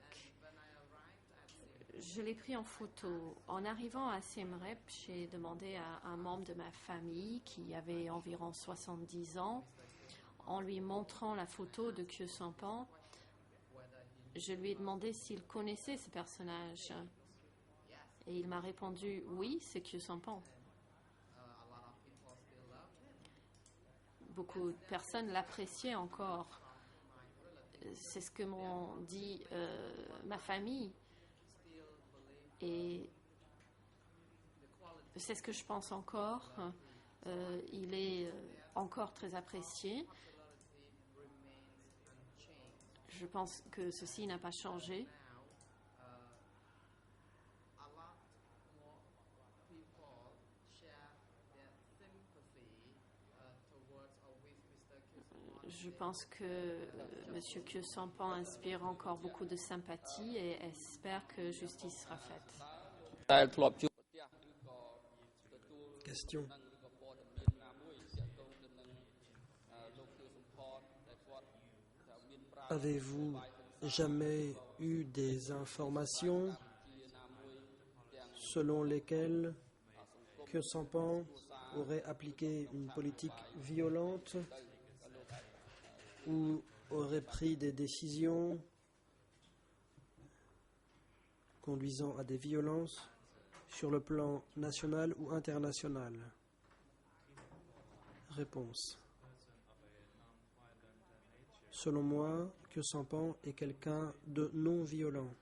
Speaker 3: je l'ai pris en photo. En arrivant à Siem Reap, j'ai demandé à un membre de ma famille qui avait environ 70 ans, en lui montrant la photo de Khieu Samphan, je lui ai demandé s'il connaissait ce personnage. Et il m'a répondu, oui, c'est Khieu Samphan. Beaucoup de personnes l'appréciaient encore. C'est ce que m'ont dit ma famille. Et c'est ce que je pense encore. Il est encore très apprécié. Je pense que ceci n'a pas changé. Je pense que M. Khieu Samphan inspire encore beaucoup de sympathie et espère que justice sera faite.
Speaker 1: Question. Avez-vous jamais eu des informations selon lesquelles Khieu Samphan aurait appliqué une politique violente ou aurait pris des décisions conduisant à des violences sur le plan national ou international? Réponse. Selon moi, Khieu Samphan est quelqu'un de non violent.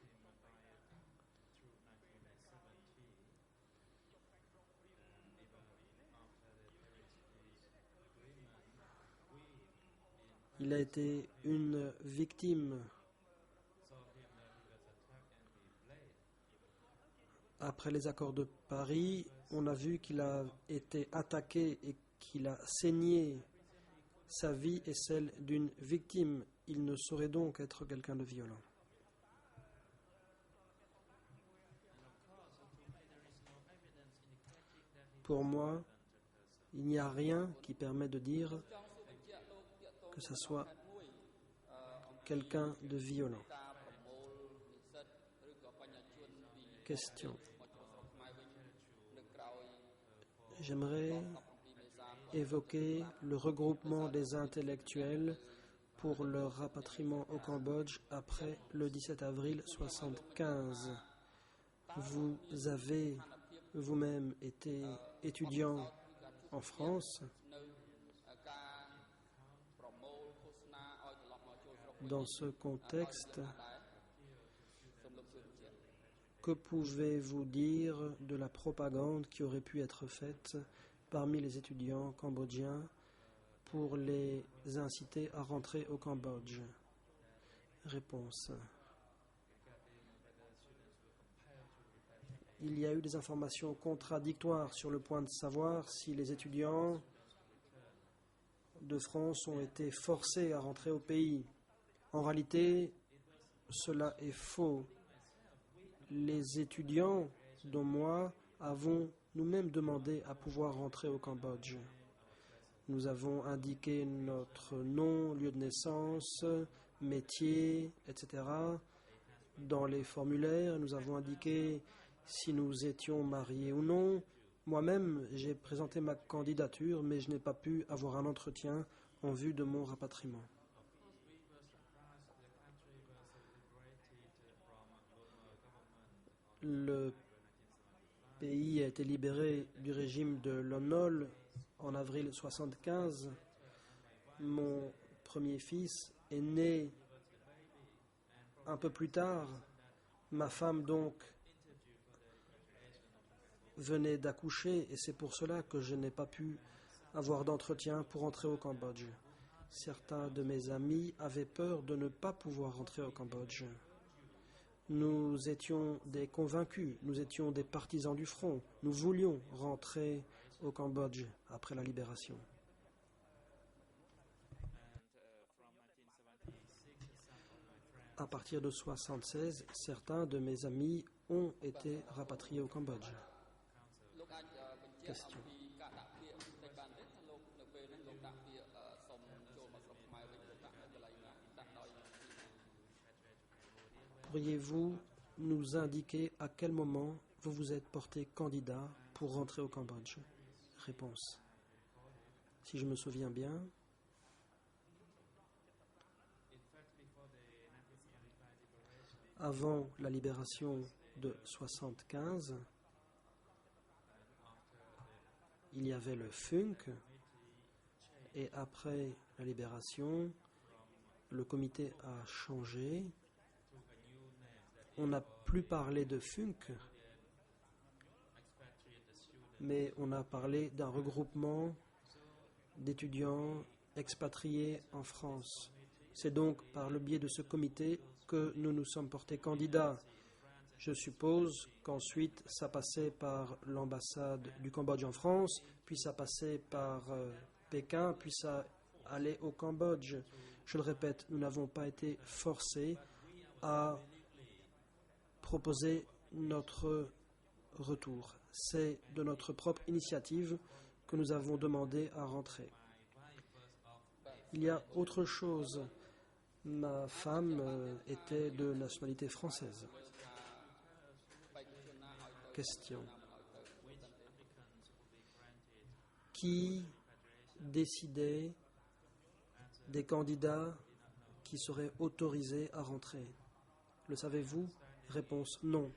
Speaker 1: Il a été une victime après les accords de Paris. On a vu qu'il a été attaqué et qu'il a saigné sa vie et celle d'une victime. Il ne saurait donc être quelqu'un de violent. Pour moi, il n'y a rien qui permet de dire que ce soit quelqu'un de violent. Question. J'aimerais évoquer le regroupement des intellectuels pour leur rapatriement au Cambodge après le 17 avril 1975. Vous avez vous-même été étudiant en France. Dans ce contexte, que pouvez-vous dire de la propagande qui aurait pu être faite parmi les étudiants cambodgiens pour les inciter à rentrer au Cambodge? Réponse. Il y a eu des informations contradictoires sur le point de savoir si les étudiants de France ont été forcés à rentrer au pays. En réalité, cela est faux. Les étudiants, dont moi, avons nous-mêmes demandé à pouvoir rentrer au Cambodge. Nous avons indiqué notre nom, lieu de naissance, métier, etc. Dans les formulaires, nous avons indiqué si nous étions mariés ou non. Moi-même, j'ai présenté ma candidature, mais je n'ai pas pu avoir un entretien en vue de mon rapatriement. Le pays a été libéré du régime de Lon Nol en avril 1975. Mon premier fils est né un peu plus tard. Ma femme, donc, venait d'accoucher et c'est pour cela que je n'ai pas pu avoir d'entretien pour entrer au Cambodge. Certains de mes amis avaient peur de ne pas pouvoir rentrer au Cambodge. Nous étions des convaincus, nous étions des partisans du front. Nous voulions rentrer au Cambodge après la libération. À partir de 1976, certains de mes amis ont été rapatriés au Cambodge. Question. Pourriez-vous nous indiquer à quel moment vous vous êtes porté candidat pour rentrer au Cambodge? Réponse. Si je me souviens bien, avant la libération de 1975, il y avait le FUNC et après la libération, le comité a changé. On n'a plus parlé de FUNC, mais on a parlé d'un regroupement d'étudiants expatriés en France. C'est donc par le biais de ce comité que nous nous sommes portés candidats. Je suppose qu'ensuite ça passait par l'ambassade du Cambodge en France, puis ça passait par Pékin, puis ça allait au Cambodge. Je le répète, nous n'avons pas été forcés à proposer notre retour. C'est de notre propre initiative que nous avons demandé à rentrer. Il y a autre chose. Ma femme était de nationalité française. Question. Qui décidait des candidats qui seraient autorisés à rentrer? Le savez-vous? Réponse non.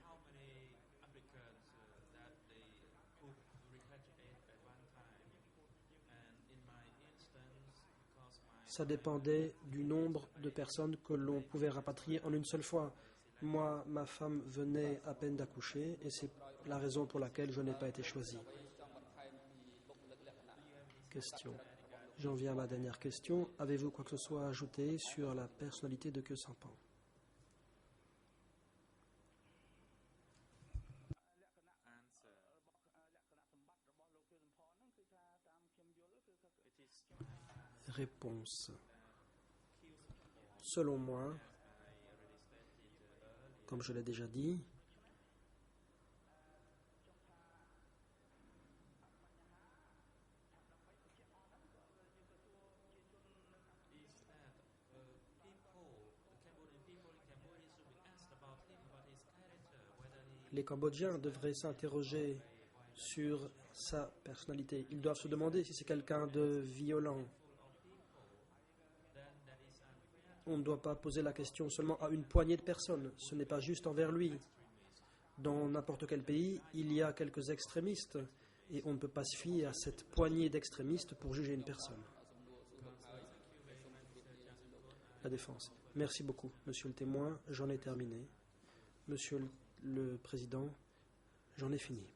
Speaker 1: Ça dépendait du nombre de personnes que l'on pouvait rapatrier en une seule fois. Moi, ma femme venait à peine d'accoucher et c'est la raison pour laquelle je n'ai pas été choisi. Question. J'en viens à ma dernière question. Avez-vous quoi que ce soit à ajouter sur la personnalité de Khieu Samphan? Réponse. Selon moi, comme je l'ai déjà dit, les Cambodgiens devraient s'interroger sur sa personnalité. Ils doivent se demander si c'est quelqu'un de violent. On ne doit pas poser la question seulement à une poignée de personnes. Ce n'est pas juste envers lui. Dans n'importe quel pays, il y a quelques extrémistes et on ne peut pas se fier à cette poignée d'extrémistes pour juger une personne. La défense. Merci beaucoup, Monsieur le témoin. J'en ai terminé. Monsieur le Président, j'en ai fini.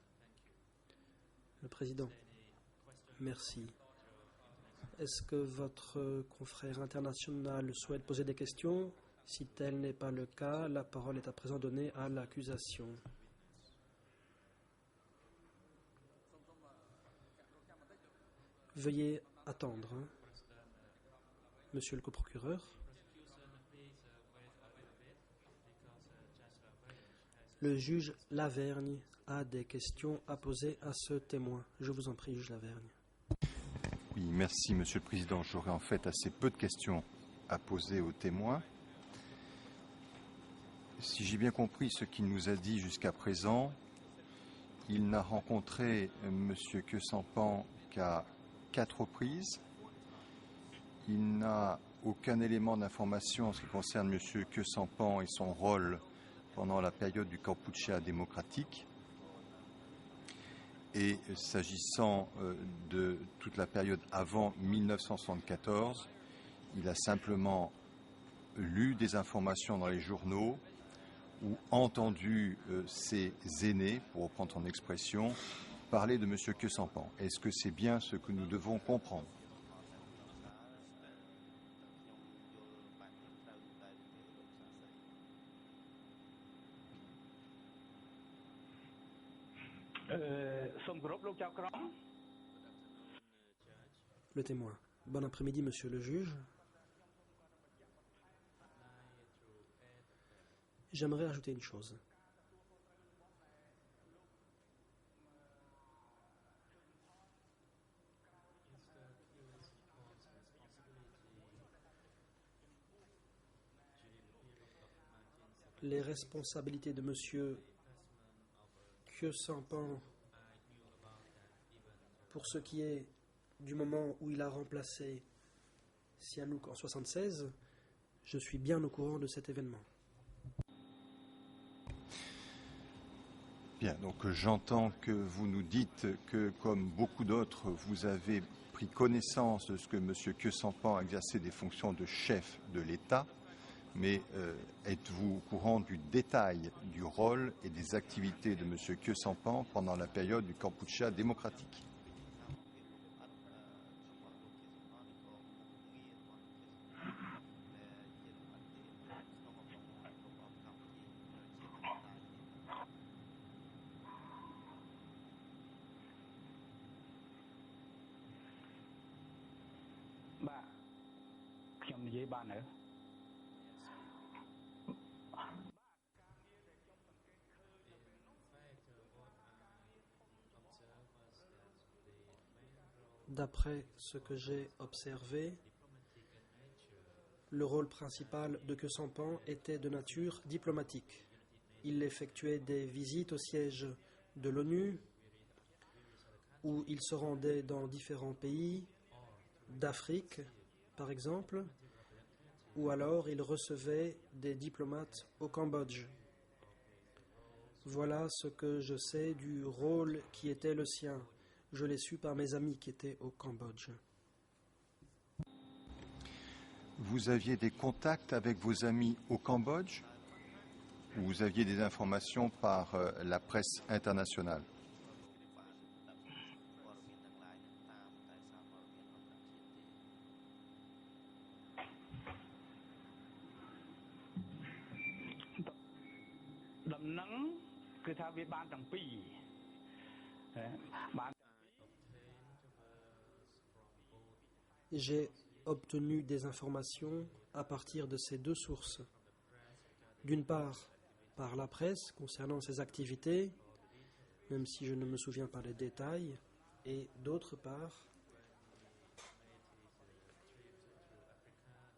Speaker 1: Le Président, merci. Est-ce que votre confrère international souhaite poser des questions? Si tel n'est pas le cas, la parole est à présent donnée à l'accusation. Veuillez attendre, hein. Monsieur le coprocureur. Le juge Lavergne a des questions à poser à ce témoin. Je vous en prie, juge Lavergne.
Speaker 4: Oui, merci, Monsieur le Président. J'aurais en fait assez peu de questions à poser au témoin. Si j'ai bien compris ce qu'il nous a dit jusqu'à présent, il n'a rencontré Monsieur Kesampan qu'à 4 reprises. Il n'a aucun élément d'information en ce qui concerne Monsieur Kesampan et son rôle pendant la période du Kampuchea démocratique. Et s'agissant de toute la période avant 1974, il a simplement lu des informations dans les journaux ou entendu ses aînés, pour reprendre son expression, parler de M. Kesampan. Est-ce que c'est bien ce que nous devons comprendre?
Speaker 1: Le témoin. Bon après-midi, monsieur le juge. J'aimerais ajouter une chose. Les responsabilités de monsieur Kesampan pour ce qui est du moment où il a remplacé Sihanouk en 1976, je suis bien au courant de cet événement.
Speaker 4: Bien, donc j'entends que vous nous dites que, comme beaucoup d'autres, vous avez pris connaissance de ce que M. Kesampan a exercé des fonctions de chef de l'État, mais êtes-vous au courant du détail du rôle et des activités de M. Kesampan pendant la période du Kampuchea démocratique?
Speaker 1: D'après ce que j'ai observé, le rôle principal de Kesampan était de nature diplomatique. Il effectuait des visites au siège de l'ONU, où il se rendait dans différents pays d'Afrique, par exemple, ou alors il recevait des diplomates au Cambodge. Voilà ce que je sais du rôle qui était le sien. Je l'ai su par mes amis qui étaient au Cambodge.
Speaker 4: Vous aviez des contacts avec vos amis au Cambodge ou vous aviez des informations par la presse internationale?
Speaker 1: J'ai obtenu des informations à partir de ces deux sources. D'une part, par la presse concernant ses activités, même si je ne me souviens pas des détails, et d'autre part,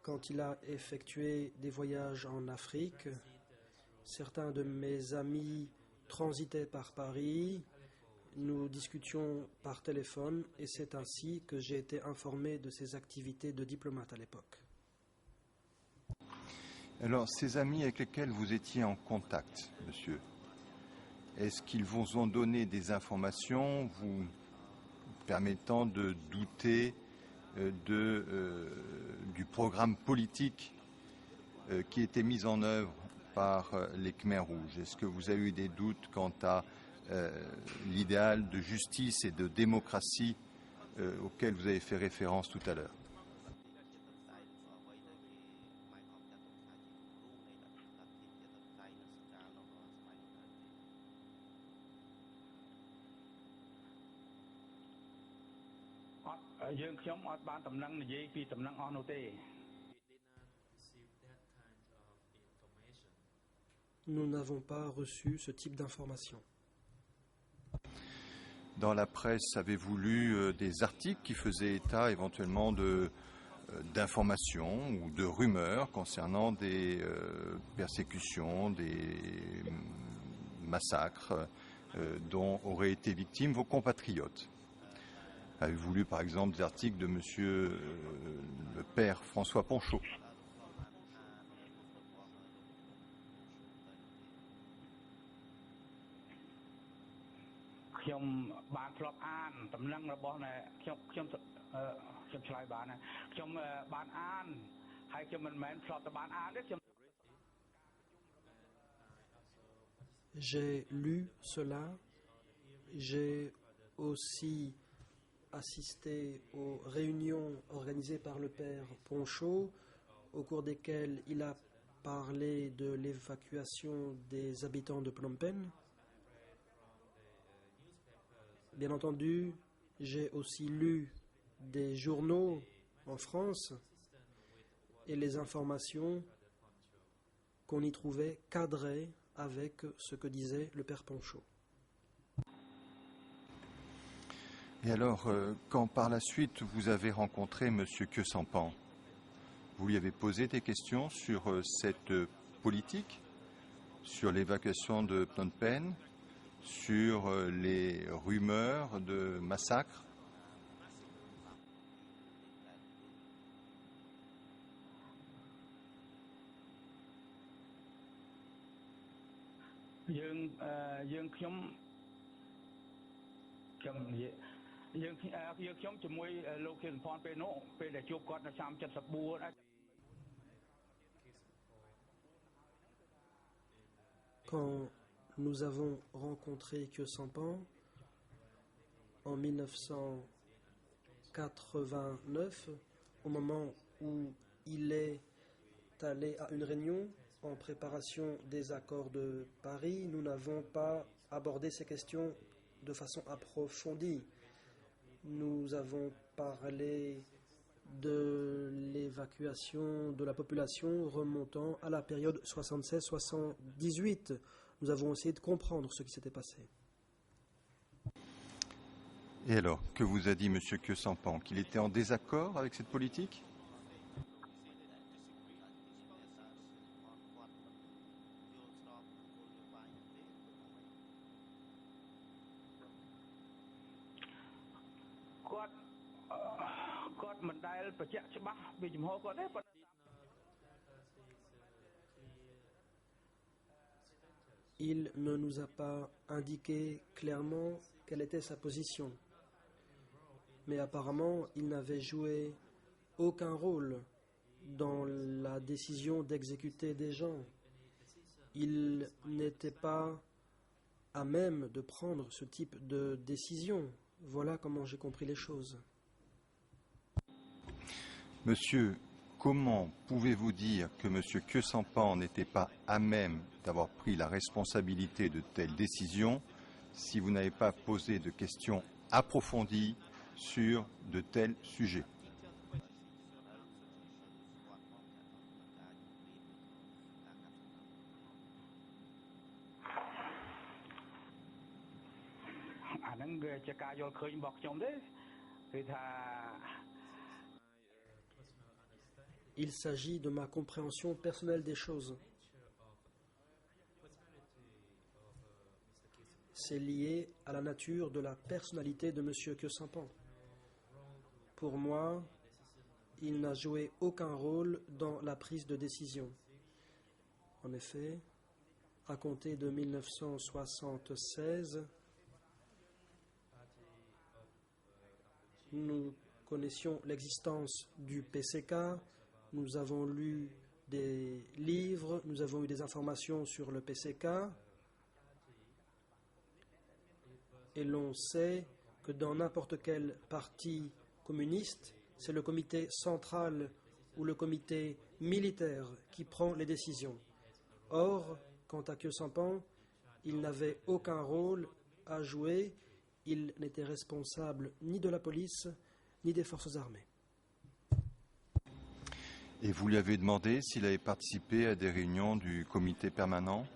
Speaker 1: quand il a effectué des voyages en Afrique, certains de mes amis transitaient par Paris, nous discutions par téléphone et c'est ainsi que j'ai été informé de ses activités de diplomate à l'époque.
Speaker 4: Alors, ces amis avec lesquels vous étiez en contact, monsieur, est-ce qu'ils vous ont donné des informations vous permettant de douter du programme politique qui était mise en œuvre par les Khmers rouges. Est-ce que vous avez eu des doutes quant à l'idéal de justice et de démocratie auquel vous avez fait référence tout à l'heure?
Speaker 1: Nous n'avons pas reçu ce type d'information.
Speaker 4: Dans la presse, avez-vous lu des articles qui faisaient état éventuellement d'informations ou de rumeurs concernant des persécutions, des massacres dont auraient été victimes vos compatriotes? Avez-vous lu par exemple des articles de monsieur le père François Ponchot?
Speaker 1: J'ai lu cela. J'ai aussi assisté aux réunions organisées par le père Ponchot, au cours desquelles il a parlé de l'évacuation des habitants de Phnom Penh. Bien entendu, j'ai aussi lu des journaux en France et les informations qu'on y trouvait cadraient avec ce que disait le père Ponchot.
Speaker 4: Et alors, quand par la suite vous avez rencontré M. Khieu Samphan, vous lui avez posé des questions sur cette politique, sur l'évacuation de Phnom Penh, sur les rumeurs de massacres?
Speaker 1: Quand nous avons rencontré Khieu Samphan en 1989, au moment où il est allé à une réunion en préparation des accords de Paris, nous n'avons pas abordé ces questions de façon approfondie. Nous avons parlé de l'évacuation de la population remontant à la période 76-78. Nous avons essayé de comprendre ce qui s'était passé.
Speaker 4: Et alors, que vous a dit M. Khieu Samphan? Qu'il était en désaccord avec cette politique?
Speaker 1: Il ne nous a pas indiqué clairement quelle était sa position. Mais apparemment, il n'avait joué aucun rôle dans la décision d'exécuter des gens. Il n'était pas à même de prendre ce type de décision. Voilà comment j'ai compris les choses.
Speaker 4: Monsieur, comment pouvez-vous dire que M. Khieu Samphan n'était pas à même d'avoir pris la responsabilité de telles décisions si vous n'avez pas posé de questions approfondies sur de tels sujets?
Speaker 1: Il s'agit de ma compréhension personnelle des choses. C'est lié à la nature de la personnalité de M. Khieu Samphan. Pour moi, il n'a joué aucun rôle dans la prise de décision. En effet, à compter de 1976, nous connaissions l'existence du PCK, nous avons lu des livres, nous avons eu des informations sur le PCK, et l'on sait que dans n'importe quel parti communiste, c'est le comité central ou le comité militaire qui prend les décisions. Or, quant à Khieu Samphan, il n'avait aucun rôle à jouer, il n'était responsable ni de la police, ni des forces armées.
Speaker 4: Et vous lui avez demandé s'il avait participé à des réunions du comité permanent?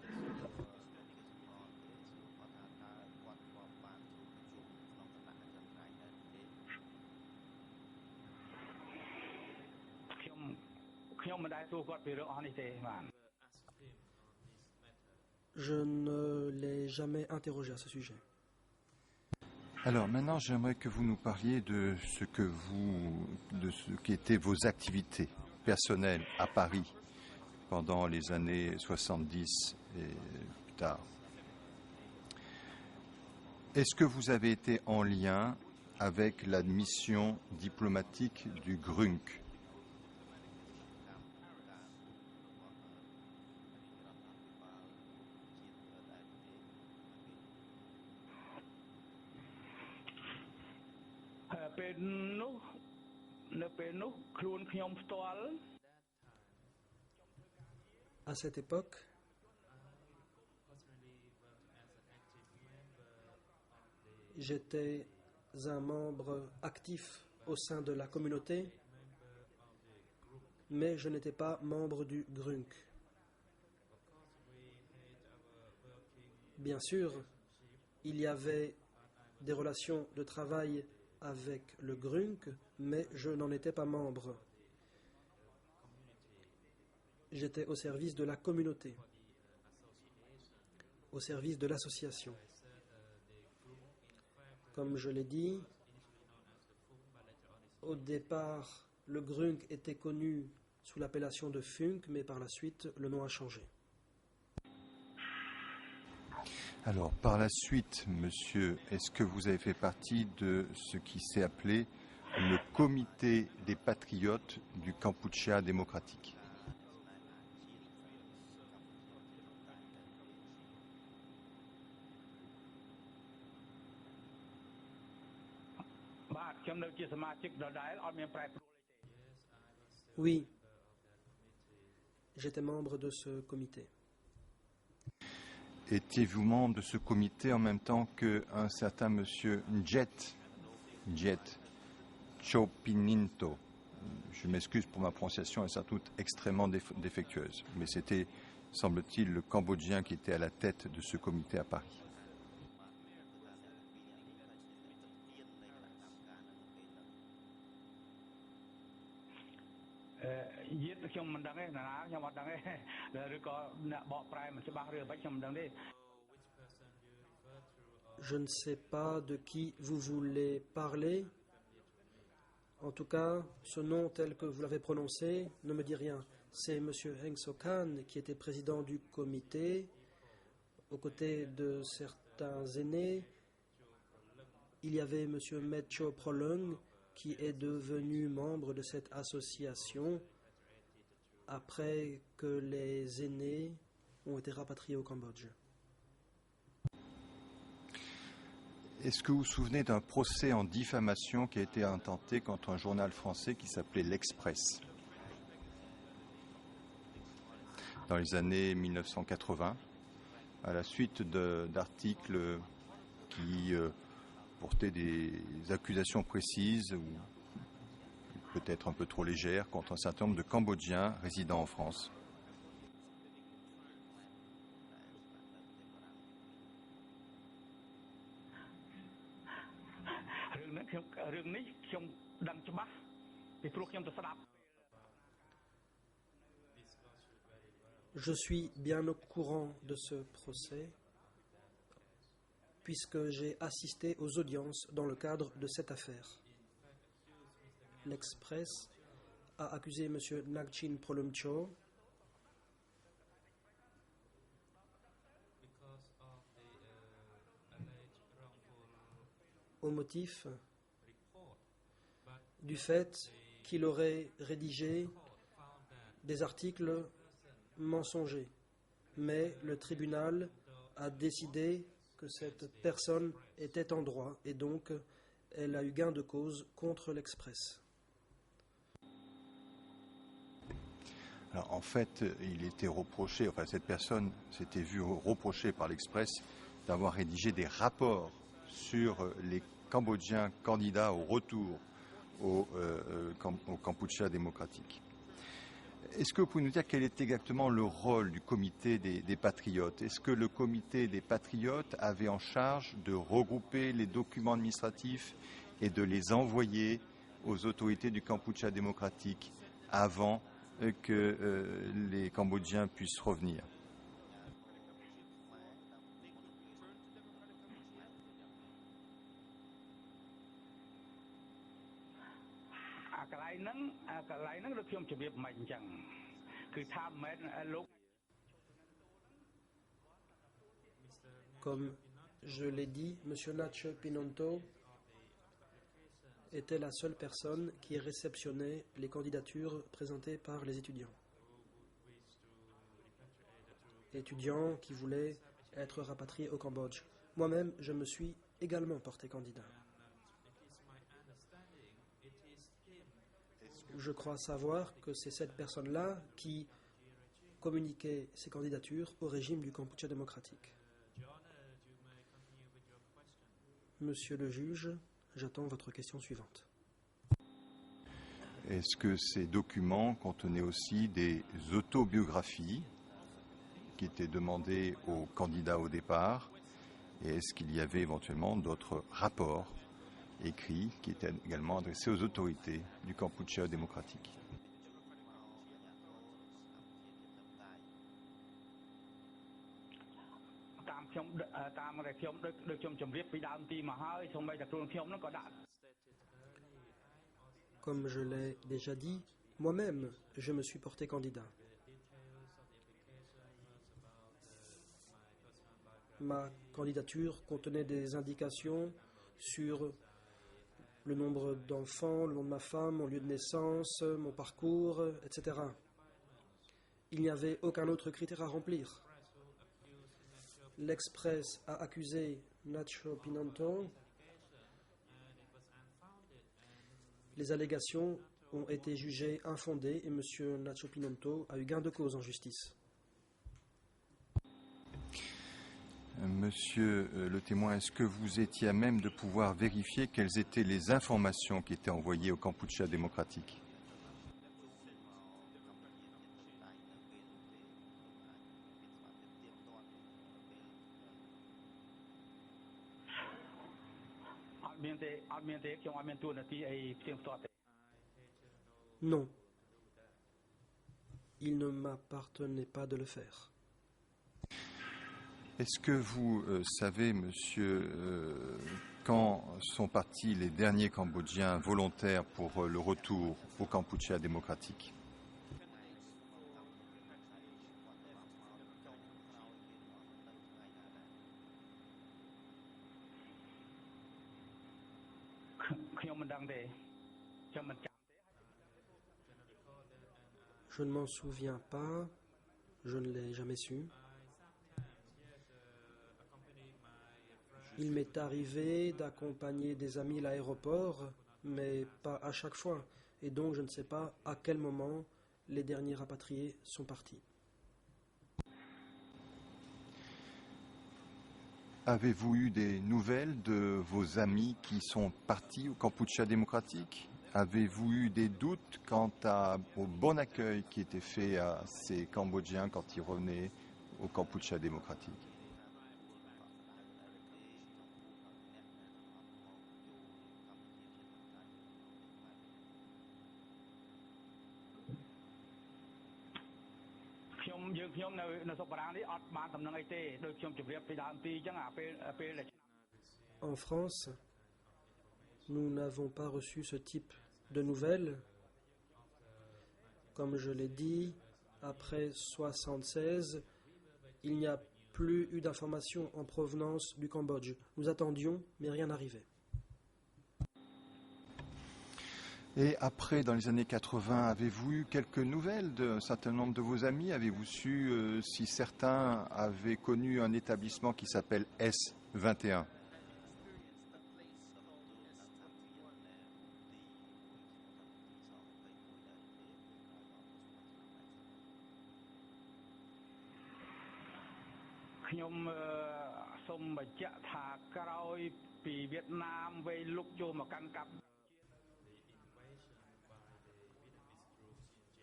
Speaker 1: Je ne l'ai jamais interrogé à ce sujet.
Speaker 4: Alors maintenant, j'aimerais que vous nous parliez de ce qui étaient vos activités personnelles à Paris pendant les années 70 et plus tard. Est-ce que vous avez été en lien avec la mission diplomatique du GRUNC?
Speaker 1: À cette époque, j'étais un membre actif au sein de la communauté, mais je n'étais pas membre du GRUNC. Bien sûr, il y avait des relations de travail avec le GRUNC, mais je n'en étais pas membre. J'étais au service de la communauté, au service de l'association. Comme je l'ai dit, au départ, le GRUNC était connu sous l'appellation de FUNC, mais par la suite, le nom a changé.
Speaker 4: Alors, par la suite, monsieur, est-ce que vous avez fait partie de ce qui s'est appelé le Comité des patriotes du Kampuchea démocratique?
Speaker 1: Oui, j'étais membre de ce comité.
Speaker 4: Étiez-vous membre de ce comité en même temps qu'un certain monsieur Njet Chopininto? Je m'excuse pour ma prononciation, elle est sans doute extrêmement défectueuse, mais c'était, semble-t-il, le Cambodgien qui était à la tête de ce comité à Paris.
Speaker 1: Je ne sais pas de qui vous voulez parler. En tout cas, ce nom tel que vous l'avez prononcé ne me dit rien. C'est M. Heng So-Khan qui était président du comité, aux côtés de certains aînés. Il y avait M. Metcho Prolung qui est devenu membre de cette association après que les aînés ont été rapatriés au Cambodge.
Speaker 4: Est-ce que vous vous souvenez d'un procès en diffamation qui a été intenté contre un journal français qui s'appelait L'Express dans les années 1980, à la suite d'articles qui portaient des accusations précises ou peut-être un peu trop légères contre un certain nombre de Cambodgiens résidant en France?
Speaker 1: Je suis bien au courant de ce procès, puisque j'ai assisté aux audiences dans le cadre de cette affaire. L'Express a accusé M. Ngachin Prolumcho au motif du fait qu'il aurait rédigé des articles mensongers. Mais le tribunal a décidé que cette personne était en droit et donc elle a eu gain de cause contre l'Express.
Speaker 4: Alors, en fait, il était reproché, enfin cette personne s'était vue reprocher par l'Express d'avoir rédigé des rapports sur les Cambodgiens candidats au retour au Kampuchea démocratique. Est-ce que vous pouvez nous dire quel est exactement le rôle du comité des patriotes? Est-ce que le comité des patriotes avait en charge de regrouper les documents administratifs et de les envoyer aux autorités du Kampuchea démocratique avant que les Cambodgiens puissent revenir?
Speaker 1: Comme je l'ai dit, M. Nacho Pinonto était la seule personne qui réceptionnait les candidatures présentées par les étudiants. Étudiants qui voulaient être rapatriés au Cambodge. Moi-même, je me suis également porté candidat. Je crois savoir que c'est cette personne-là qui communiquait ses candidatures au régime du Kampuchea démocratique. Monsieur le juge, j'attends votre question suivante.
Speaker 4: Est-ce que ces documents contenaient aussi des autobiographies qui étaient demandées aux candidats au départ? Et est-ce qu'il y avait éventuellement d'autres rapports écrits qui étaient également adressés aux autorités du Kampuchea démocratique?
Speaker 1: Comme je l'ai déjà dit, moi-même, je me suis porté candidat. Ma candidature contenait des indications sur le nombre d'enfants, le nom de ma femme, mon lieu de naissance, mon parcours, etc. Il n'y avait aucun autre critère à remplir. L'Express a accusé Nacho Pinonto. Les allégations ont été jugées infondées et M. Nacho Pinonto a eu gain de cause en justice.
Speaker 4: Monsieur le témoin, est-ce que vous étiez à même de pouvoir vérifier quelles étaient les informations qui étaient envoyées au Kampuchea démocratique?
Speaker 1: Non. Il ne m'appartenait pas de le faire.
Speaker 4: Est-ce que vous savez, monsieur, quand sont partis les derniers Cambodgiens volontaires pour le retour au Kampuchea démocratique?
Speaker 1: Je ne m'en souviens pas, je ne l'ai jamais su. Il m'est arrivé d'accompagner des amis à l'aéroport, mais pas à chaque fois, et donc je ne sais pas à quel moment les derniers rapatriés sont partis.
Speaker 4: Avez-vous eu des nouvelles de vos amis qui sont partis au Kampuchea démocratique? Avez-vous eu des doutes quant au bon accueil qui était fait à ces Cambodgiens quand ils revenaient au Kampuchea démocratique?
Speaker 1: En France, nous n'avons pas reçu ce type de nouvelles. Comme je l'ai dit, après 1976, il n'y a plus eu d'informations en provenance du Cambodge. Nous attendions, mais rien n'arrivait.
Speaker 4: Et après, dans les années 80, avez-vous eu quelques nouvelles d'un certain nombre de vos amis? Avez-vous su si certains avaient connu un établissement qui s'appelle S21?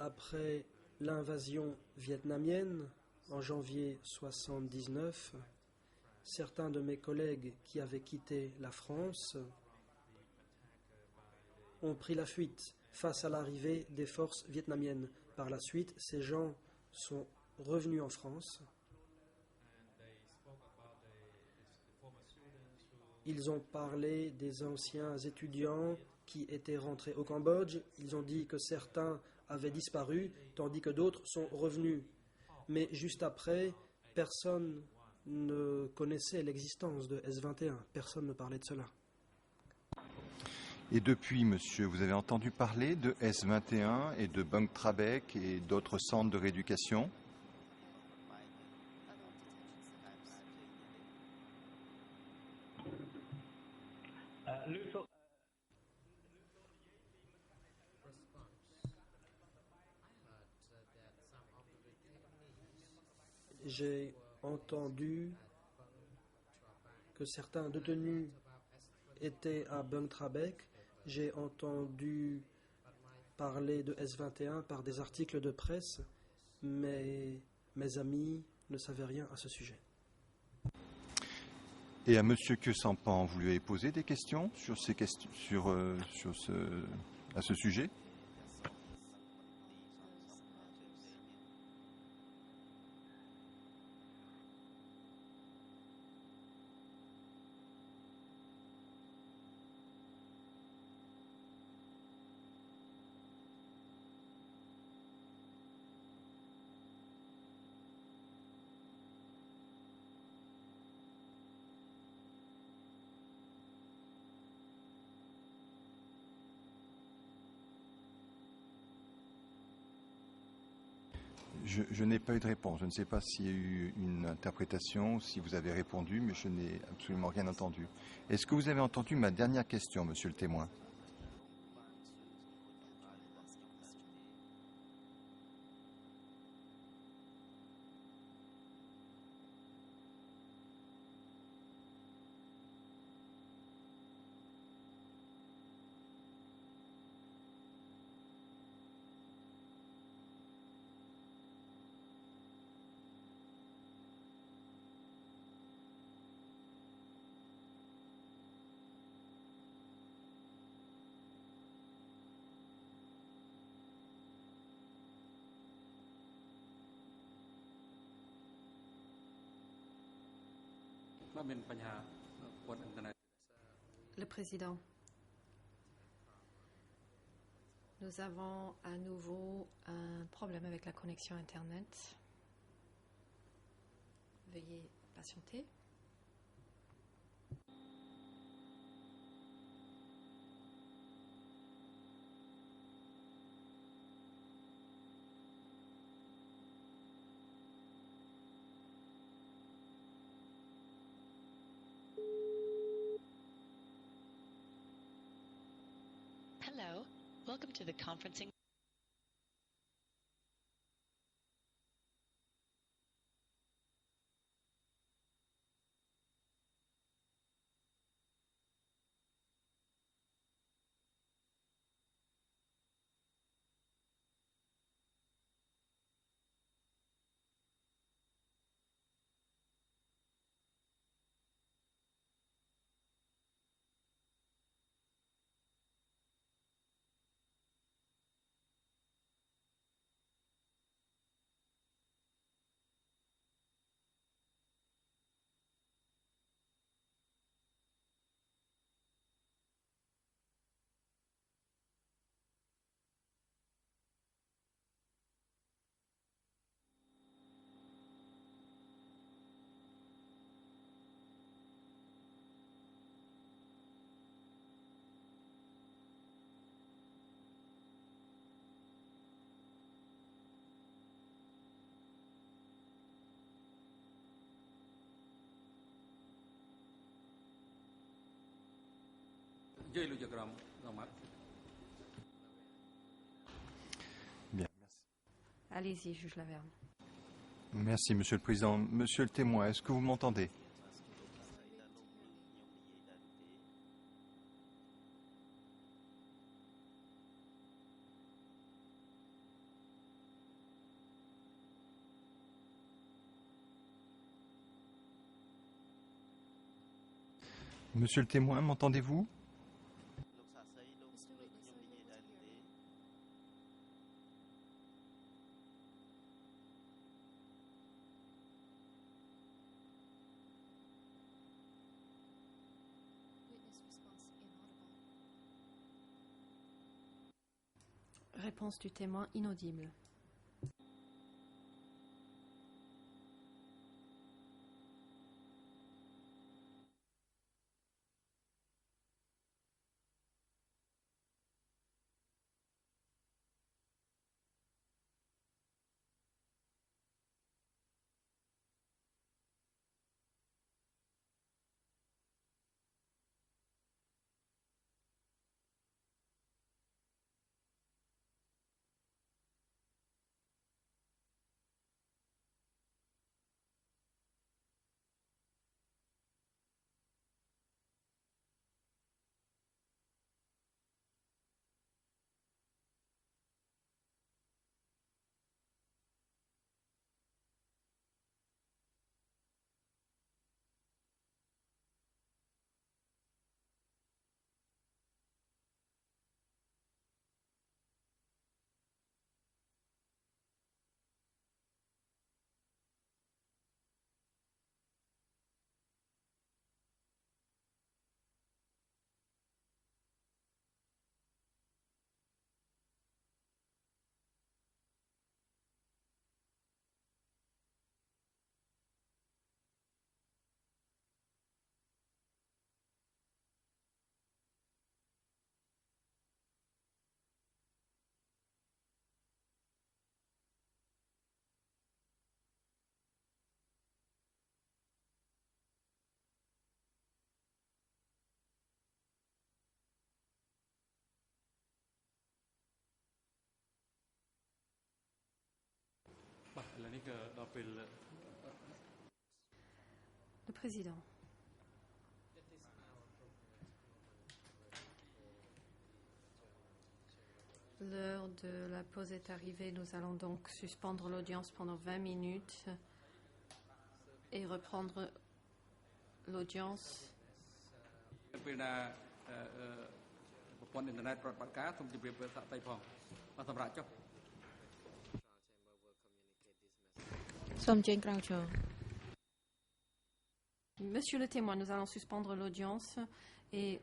Speaker 1: Après l'invasion vietnamienne en janvier 1979, certains de mes collègues qui avaient quitté la France ont pris la fuite face à l'arrivée des forces vietnamiennes. Par la suite, ces gens sont revenus en France. Ils ont parlé des anciens étudiants qui étaient rentrés au Cambodge. Ils ont dit que certains avaient disparu, tandis que d'autres sont revenus. Mais juste après, personne ne connaissait l'existence de S21. Personne ne parlait de cela.
Speaker 4: Et depuis, monsieur, vous avez entendu parler de S21 et de Bang Trabek et d'autres centres de rééducation?
Speaker 1: J'ai entendu que certains détenus étaient à Bang Trabek. J'ai entendu parler de S21 par des articles de presse, mais mes amis ne savaient rien à ce sujet.
Speaker 4: Et à monsieur Sampan, vous lui avez posé des questions sur ces questions, à ce sujet? Je n'ai pas eu de réponse. Je ne sais pas s'il y a eu une interprétation, si vous avez répondu, mais je n'ai absolument rien entendu. Est-ce que vous avez entendu ma dernière question, monsieur le témoin?
Speaker 3: Le président, nous avons à nouveau un problème avec la connexion Internet. Veuillez patienter.
Speaker 2: Hello, welcome to the conferencing.
Speaker 4: Bien, merci.
Speaker 3: Allez-y, juge Laverne.
Speaker 4: Merci, Monsieur le Président. Monsieur le témoin, est-ce que vous m'entendez? Monsieur le témoin, m'entendez-vous?
Speaker 3: Réponse du témoin inaudible. Le président. L'heure de la pause est arrivée. Nous allons donc suspendre l'audience pendant 20 minutes et reprendre l'audience. Monsieur le témoin, nous allons suspendre l'audience et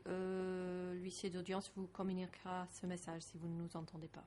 Speaker 3: l'huissier d'audience vous communiquera ce message si vous ne nous entendez pas.